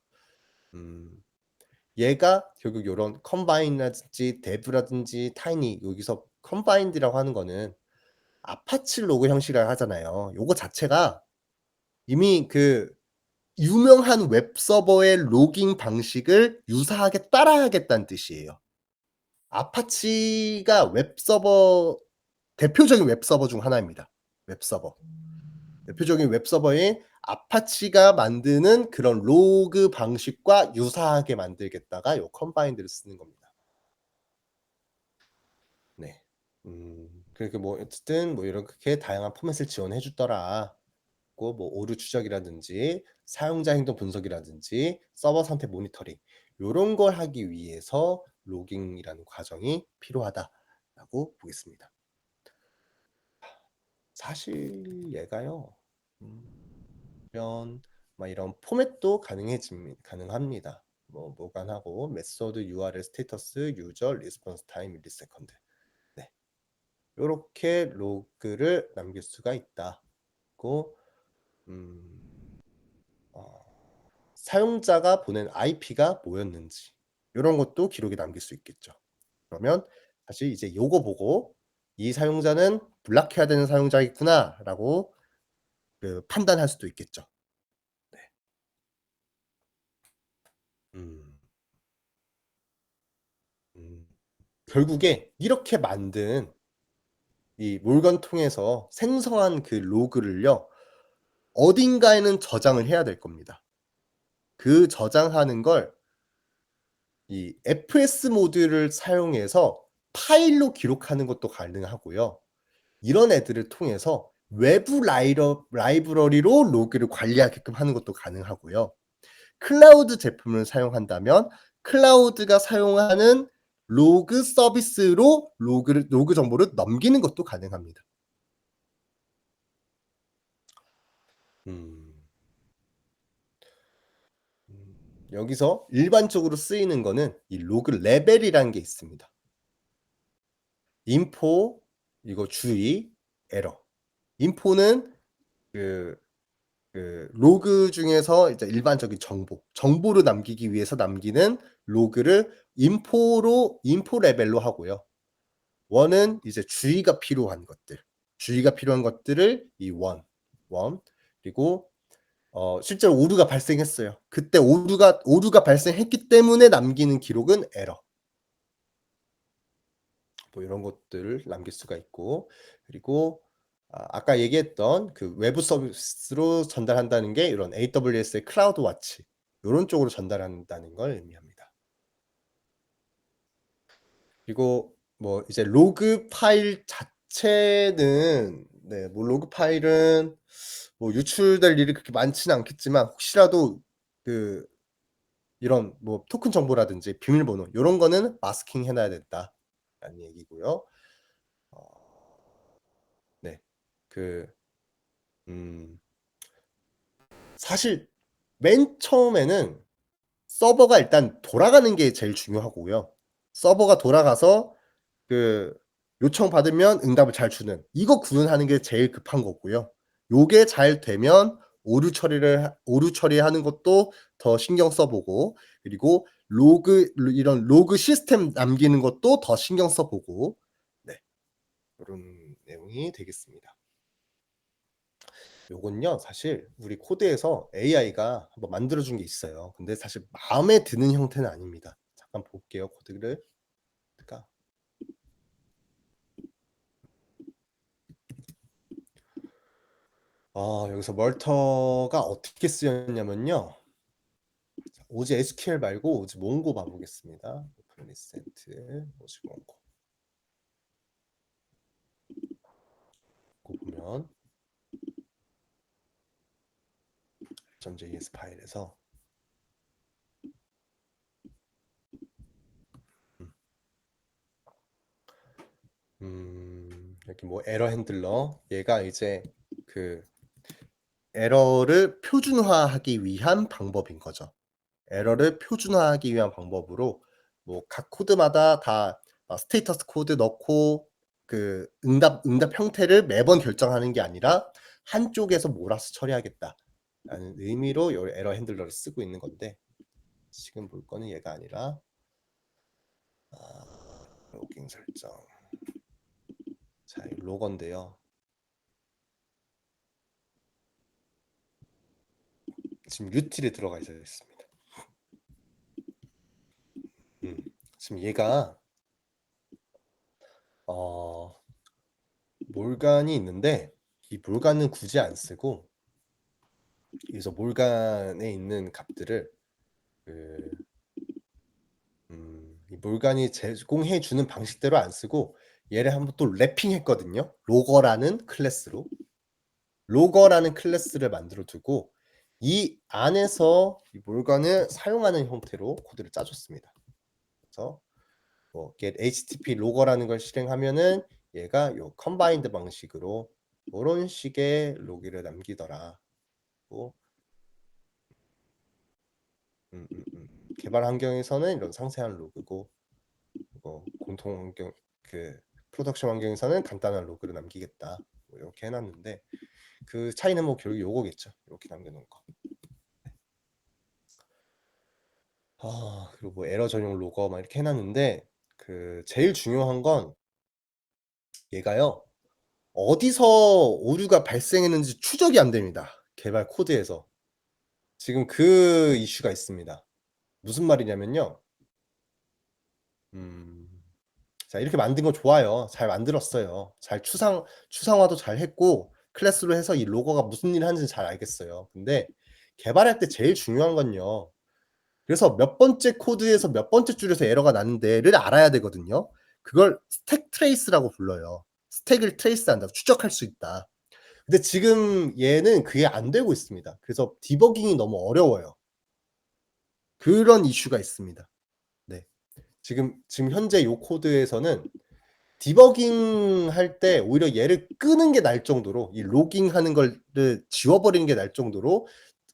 얘가 결국 요런 컴바인이라든지 데브라든지 타이니 여기서 컴바인드라고 하는 거는 아파치 로그 형식이라 하잖아요. 요거 자체가 이미 그 유명한 웹 서버의 로깅 방식을 유사하게 따라하겠다는 뜻이에요. 아파치가 웹 서버 대표적인 웹 서버 중 하나입니다. 웹 서버. 대표적인 웹 서버인 아파치가 만드는 그런 로그 방식과 유사하게 만들겠다가 요 컴바인드를 쓰는 겁니다. 네. 그렇게 뭐 어쨌든 뭐 이렇게 다양한 포맷을 지원해 주더라. 뭐 오류 추적이라든지 사용자 행동 분석이라든지 서버 상태 모니터링 요런 걸 하기 위해서 로깅이라는 과정이 필요하다라고 보겠습니다. 사실 얘가요. 이런 포맷도 가능합니다. 뭐 모간하고 메소드 URL 스테이터스 유저 리스폰스 타임 밀리세컨드. 네. 요렇게 로그를 남길 수가 있다고 사용자가 보낸 IP가 뭐였는지 요런 것도 기록에 남길 수 있겠죠. 그러면 사실 이제 요거 보고 '이 사용자는 블락해야 되는 사용자겠구나.'라고 그 판단할 수도 있겠죠. 네. 결국에 이렇게 만든 이 몰건 통해서 생성한 그 로그를요. 어딘가에는 저장을 해야 될 겁니다. 그 저장하는 걸 이 FS 모듈을 사용해서 파일로 기록하는 것도 가능하고요. 이런 애들을 통해서 외부 라이브러리로 로그를 관리하게끔 하는 것도 가능하고요. 클라우드 제품을 사용한다면 클라우드가 사용하는 로그 서비스로 로그 정보를 넘기는 것도 가능합니다. 여기서 일반적으로 쓰이는 거는 이 로그 레벨이라는 게 있습니다. 인포 이거 주의 에러. 인포는 그 로그 중에서 이제 일반적인 정보를 남기기 위해서 남기는 로그를 인포 레벨로 하고요. 원은 이제 주의가 필요한 것들을 이 원 그리고 실제로 오류가 발생했어요. 그때 오류가 발생했기 때문에 남기는 기록은 에러. 뭐 이런 것들을 남길 수가 있고 그리고 아까 얘기했던 그 외부 서비스로 전달한다는 게 이런 AWS의 클라우드 와치 요런 쪽으로 전달한다는 걸 의미합니다. 그리고 뭐 이제 로그 파일 자체는 뭐 로그 파일은 뭐 유출될 일이 그렇게 많지는 않겠지만 혹시라도 그 이런 뭐 토큰 정보라든지 비밀번호 요런 거는 마스킹 해 놔야 된다라는 얘기고요. 네. 사실 맨 처음에는 서버가 일단 돌아가는 게 제일 중요하고요. 서버가 돌아가서 그 요청받으면 응답을 잘 주는 이거 구현하는 게 제일 급한 거고요. 요게 잘 되면 오류 처리하는 것도 더 신경 써 보고, 그리고 이런 로그 시스템 남기는 것도 더 신경 써 보고, 네. 요런 내용이 되겠습니다. 요건요, 사실 우리 코드에서 AI가 한번 만들어 준 게 있어요. 근데 사실 마음에 드는 형태는 아닙니다. 잠깐 볼게요, 코드를. 그러니까 여기서 멀터가 어떻게 쓰였냐면요. 오지 SQL 말고 오지 몽고 봐보겠습니다. 오픈 리센트 오지 몽고. 이거 보면 .js 파일에서 여기 뭐 에러 핸들러, 얘가 이제 그 에러를 표준화하기 위한 방법인 거죠. 에러를 표준화하기 위한 방법으로 뭐 각 코드마다 다 스테이터스 코드 넣고 그 응답 형태를 매번 결정하는 게 아니라 한쪽에서 몰아서 처리하겠다라는 의미로 요 에러 핸들러를 쓰고 있는 건데, 지금 볼 거는 얘가 아니라 로깅 설정. 자, 이 로건데요. 지금 util에 들어가 있습니다. 지금 얘가 몰간이 있는데, 이 몰간은 굳이 안 쓰고, 그래서 몰간에 있는 값들을 이 몰간이 제공해 주는 방식대로 안 쓰고 얘를 한번 또 랩핑했거든요. 로거라는 클래스로. 로거라는 클래스를 만들어 두고 이 안에서 이 몰간을 사용하는 형태로 코드를 짜줬습니다. 그래서 뭐 get http 로거라는 걸 실행하면은 얘가 요 컴바인드 방식으로 이런 식의 로그를 남기더라. 뭐 개발 환경에서는 이런 상세한 로그고, 공통 환경 그 프로덕션 환경에서는 간단한 로그를 남기겠다. 뭐 이렇게 해놨는데 그 차이는 뭐 결국 요거겠죠. 이렇게 남겨놓은 거. 그리고 뭐 에러 전용 로거 막 이렇게 해놨는데 그 제일 중요한 건 얘가요, 어디서 오류가 발생했는지 추적이 안 됩니다. 개발 코드에서. 지금 그 이슈가 있습니다. 무슨 말이냐면요. 자, 이렇게 만든 거 좋아요. 잘 만들었어요. 잘 추상화도 잘 했고 클래스로 해서 이 로고가 무슨 일을 하는지 잘 알겠어요. 근데 개발할 때 제일 중요한 건요, 그래서 몇 번째 코드에서 몇 번째 줄에서 에러가 나는데를 알아야 되거든요. 그걸 스택 트레이스라고 불러요. 스택을 트레이스한다, 추적할 수 있다. 근데 지금 얘는 그게 안 되고 있습니다. 그래서 디버깅이 너무 어려워요. 그런 이슈가 있습니다. 네. 지금 현재 요 코드에서는 디버깅 할 때 오히려 얘를 끄는 게 나을 정도로, 이 로깅 하는 걸 지워버리는 게 나을 정도로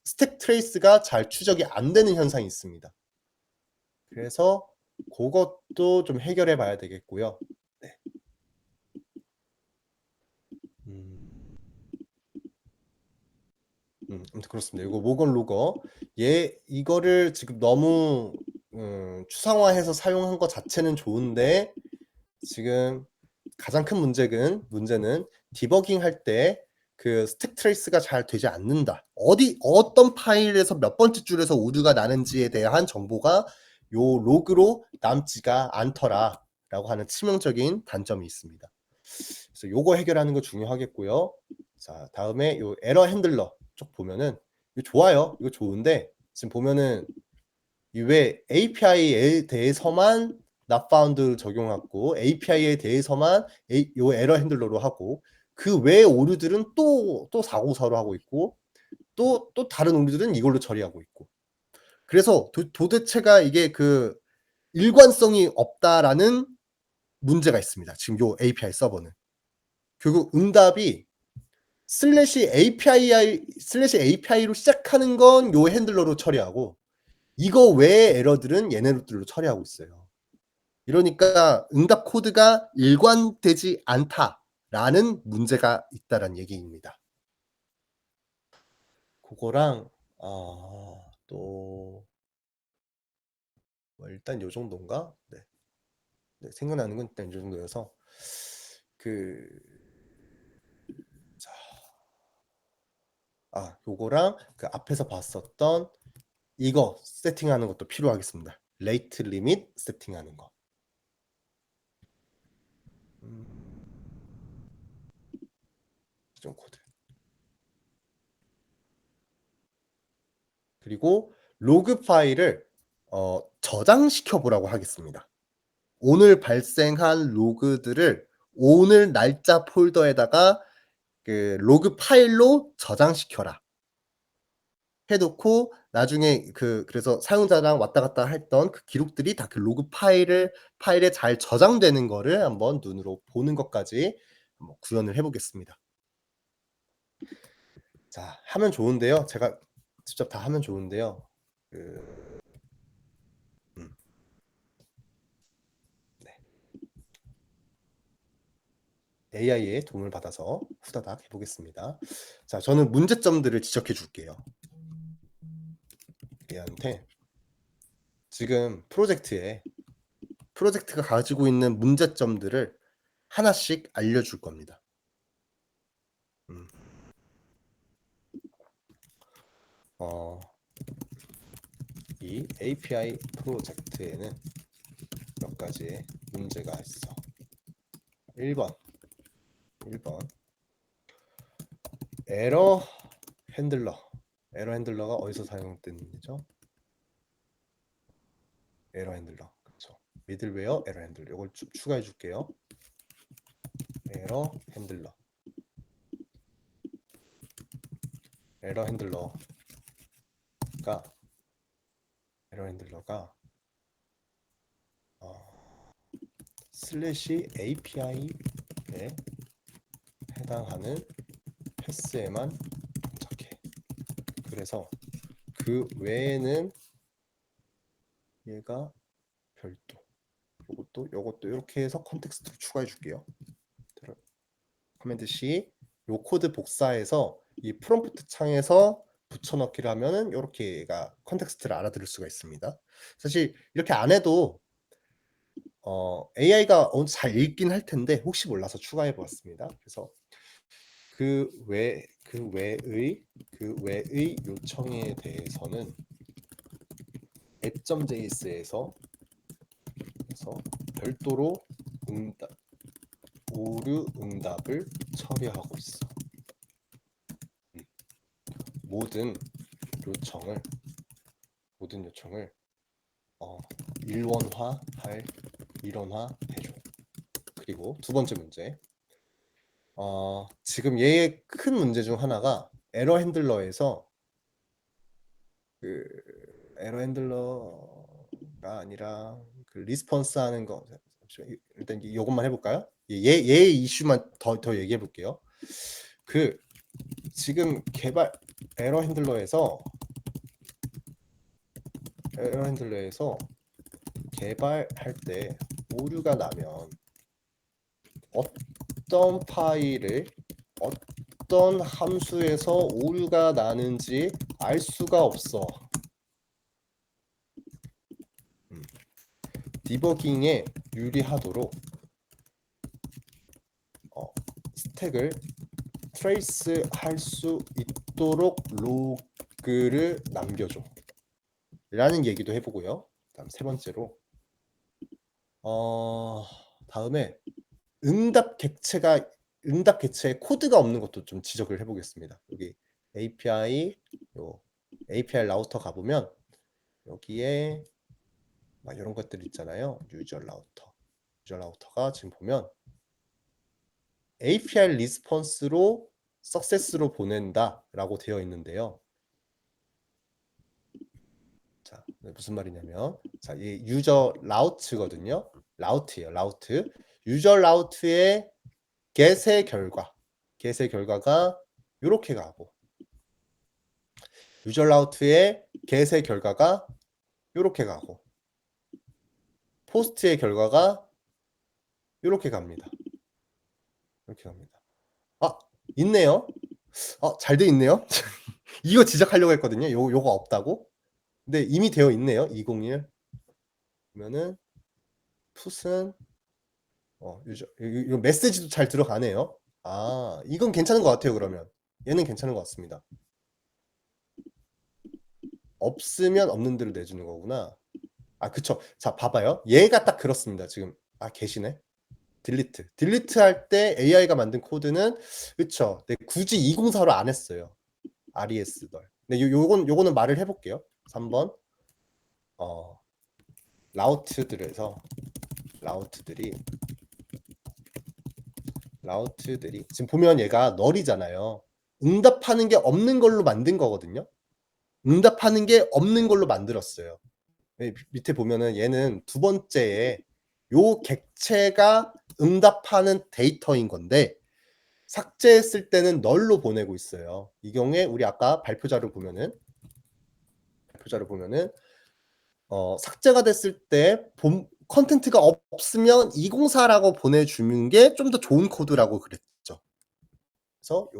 스택 트레이스가 잘 추적이 안 되는 현상이 있습니다. 그래서 그것도 좀 해결해 봐야 되겠고요. 네. 아무튼 그렇습니다. 이거 모건 로거, 이거를 지금 너무 추상화해서 사용한 것 자체는 좋은데 지금 가장 큰 문제는 디버깅 할 때 그 스택 트레이스가 잘 되지 않는다. 어떤 파일에서 몇 번째 줄에서 오류가 나는지에 대한 정보가 요 로그로 남지가 않더라라고 하는 치명적인 단점이 있습니다. 그래서 요거 해결하는 거 중요하겠고요. 자, 다음에 요 에러 핸들러 쪽 보면은 이거 좋아요. 이거 좋은데 지금 보면은 왜 API에 대해서만 not found 적용하고 API에 대해서만 요 에러 핸들러로 하고 그 외의 오류들은 또 사고사로 하고 있고 또 다른 오류들은 이걸로 처리하고 있고, 그래서 도대체가 이게 그 일관성이 없다라는 문제가 있습니다. 지금 요 API 서버는 결국 응답이 /API로 시작하는 건 요 핸들러로 처리하고 이거 외의 에러들은 얘네들로 처리하고 있어요. 이러니까 응답 코드가 일관되지 않다라는 문제가 있다라는 얘기입니다. 그거랑 또 일단 요 정도인가? 네. 네, 생각나는 건 일단 이 정도여서 요거랑 그 앞에서 봤었던 이거 세팅하는 것도 필요하겠습니다. 레이트 리밋 세팅하는 거. 시점 코드. 그리고 로그 파일을 저장시켜 보라고 하겠습니다. 오늘 발생한 로그들을 오늘 날짜 폴더에다가 그 로그 파일로 저장시켜라. 해놓고 나중에 그래서 사용자랑 왔다 갔다 했던 그 기록들이 다 그 로그 파일에 잘 저장되는 거를 한번 눈으로 보는 것까지 한번 구현을 해보겠습니다. 자, 하면 좋은데요. 제가 직접 다 하면 좋은데요. 네. AI의 도움을 받아서 후다닥 해보겠습니다. 자, 저는 문제점들을 지적해 줄게요. 얘한테 지금 프로젝트가 가지고 있는 문제점들을 하나씩 알려줄 겁니다. 이 API 프로젝트에는 몇 가지의 문제가 있어. 1번 에러 핸들러가 어디서 사용되는 거죠? 에러 핸들러. 그렇죠. 미들웨어 에러 핸들러. 이걸 추가해 줄게요. 에러 핸들러가 슬래시 API에 해당하는 패스에만 도착해. 그래서 그 외에는 얘가 별도. 요것도 이렇게 해서 컨텍스트를 추가해 줄게요. 커맨드 C. 요 코드 복사해서 이 프롬프트 창에서 붙여넣기를 하면은 이렇게 얘가 컨텍스트를 알아들을 수가 있습니다. 사실 이렇게 안 해도 AI가 잘 읽긴 할 텐데 혹시 몰라서 추가해 보았습니다. 그래서 그 외의 요청에 대해서는 app.js에서 별도로 오류 응답을 처리하고 있어. 모든 요청을 일원화해줘. 그리고 두 번째 문제. 지금 얘의 큰 문제 중 하나가 에러 핸들러에서 에러 핸들러가 아니라 그 리스폰스 하는 거. 일단 이것만 해볼까요? 얘의 이슈만 더 얘기해 볼게요. 지금 에러 핸들러에서 개발할 때 오류가 나면 어떤 파일을 어떤 함수에서 오류가 나는지 알 수가 없어. 디버깅에 유리하도록 스택을 트레이스 할 수 있도록 로그를 남겨줘 라는 얘기도 해보고요. 다음 세 번째로 다음에 응답 객체에 코드가 없는 것도 좀 지적을 해보겠습니다. 여기 API 라우터 가보면 여기에 막 이런 것들 있잖아요. 유저 라우터가 지금 보면 API 리스폰스로 석세스로 보낸다라고 되어 있는데요. 자, 무슨 말이냐면 이 유저 라우트거든요. 라우트. 유저 라우트의 get의 결과가 이렇게 가고 유저 라우트의 get의 결과가 이렇게 가고 포스트의 결과가 이렇게 갑니다. 있네요. 잘 돼 있네요. 이거 지적하려고 했거든요. 요거 없다고. 근데 이미 되어 있네요. 201. 그러면은 풋은 유저 이거 메시지도 잘 들어가네요. 아, 이건 괜찮은 것 같아요. 그러면 얘는 괜찮은 것 같습니다. 없으면 없는 대로 내주는 거구나. 아, 그쵸. 자, 봐봐요. 얘가 딱 그렇습니다. 지금 계시네. 딜리트 할 때 AI가 만든 코드는 그쵸. 네, 굳이 204로 안 했어요. RES 널. 근데 요거는 말을 해볼게요. 3번 라우트들이 지금 보면 얘가 널이잖아요. 응답하는 게 없는 걸로 만든 거거든요. 응답하는 게 없는 걸로 만들었어요. 밑에 보면은 얘는 두 번째에 요 객체가 응답하는 데이터인 건데 삭제했을 때는 널로 보내고 있어요. 이 경우에 우리 아까 발표자를 보면은 삭제가 됐을 때 컨텐트가 없으면 204라고 보내주는 게 좀 더 좋은 코드라고 그랬죠. 그래서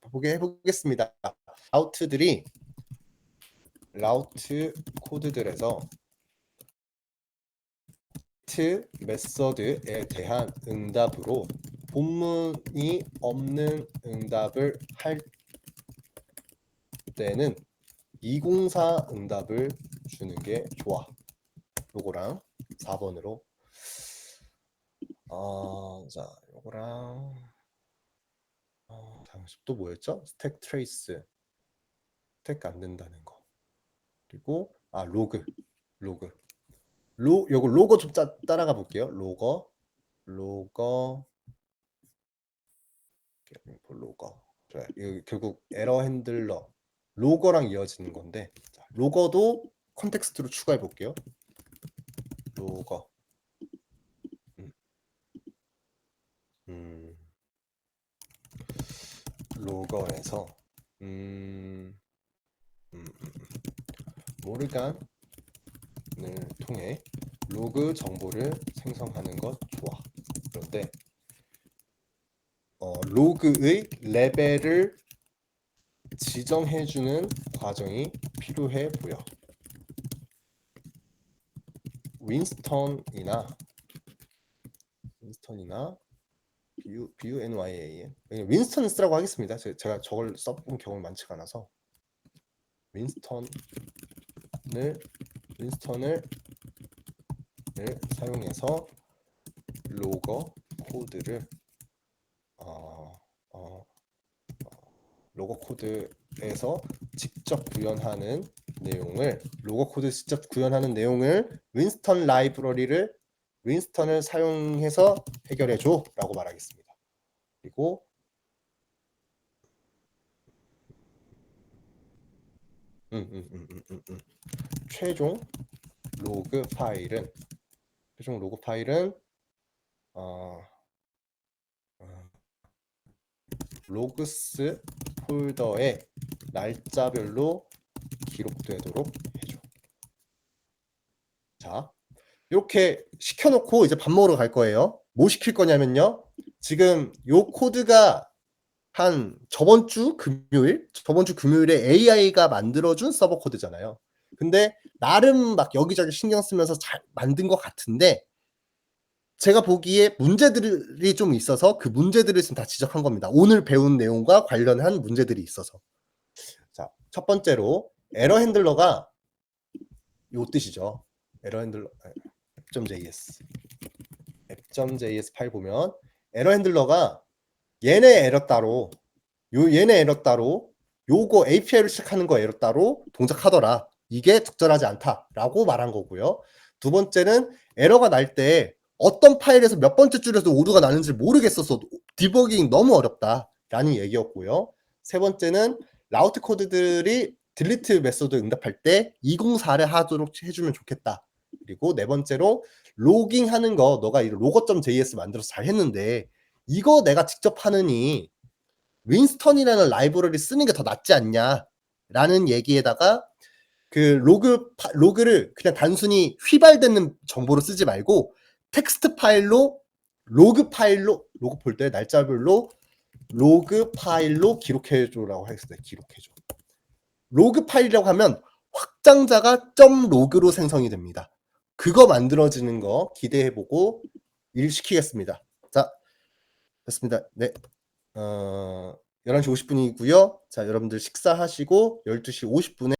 보게 해보겠습니다. 라우트 코드들에서 메서드에 대한 응답으로 본문이 없는 응답을 할 때는 204 응답을 주는 게 좋아. 요거랑 4번으로 자 요거랑 또 뭐였죠? 스택 트레이스 스택 안 된다는 거. 그리고 요거 로거 좀 따라가 볼게요. 로거 이거 결국 에러 핸들러 로거랑 이어지는 건데 자, 로거도 컨텍스트로 추가해 볼게요. 로거 로거에서 모르간을 통해 로그 정보를 생성하는 것 좋아. 그런데 로그의 레벨을 지정해주는 과정이 필요해 보여. 윈스턴이나 BUNYA 윈스턴을 쓰라고 하겠습니다. 제가 저걸 써본 경험이 많지가 않아서 윈스턴을 사용해서 로거 코드를 로거 코드에서 직접 구현하는 내용을 윈스턴 라이브러리를 윈스턴을 사용해서 해결해줘 라고 말하겠습니다. 그리고 최종 로그 파일은 로그스 폴더에 날짜별로 기록되도록 해줘. 자, 이렇게 시켜놓고 이제 밥 먹으러 갈 거예요. 뭐 시킬 거냐면요. 지금 요 코드가 한 저번 주 금요일에 AI가 만들어준 서버 코드잖아요. 근데 나름 막 여기저기 신경 쓰면서 잘 만든 것 같은데 제가 보기에 문제들이 좀 있어서 그 문제들을 지금 다 지적한 겁니다. 오늘 배운 내용과 관련한 문제들이 있어서. 자, 첫 번째로 에러 핸들러가 요 뜻이죠. 에러 핸들러 app.js 파일 보면 에러 핸들러가 얘네 에러 따로 요거 API를 시작하는 거 에러 따로 동작하더라. 이게 적절하지 않다라고 말한 거고요. 두 번째는 에러가 날 때 어떤 파일에서 몇 번째 줄에서 오류가 나는지 모르겠어서 디버깅 너무 어렵다라는 얘기였고요. 세 번째는 라우트 코드들이 딜리트 메소드 응답할 때 204를 하도록 해주면 좋겠다. 그리고 네 번째로 로깅하는 거 너가 이 로거.js 만들어서 잘 했는데 이거 내가 직접 하느니 윈스턴이라는 라이브러리 쓰는 게 더 낫지 않냐라는 얘기에다가 그 로그를 그냥 단순히 휘발되는 정보로 쓰지 말고 텍스트 파일로 로그 폴더에 날짜별로 로그 파일로 기록해줘라고 했을 때 기록해줘. 로그 파일이라고 하면 확장자가 .log로 생성이 됩니다. 그거 만들어지는 거 기대해보고 일 시키겠습니다. 자, 됐습니다. 네. 11시 50분이고요. 자, 여러분들 식사하시고 12시 50분에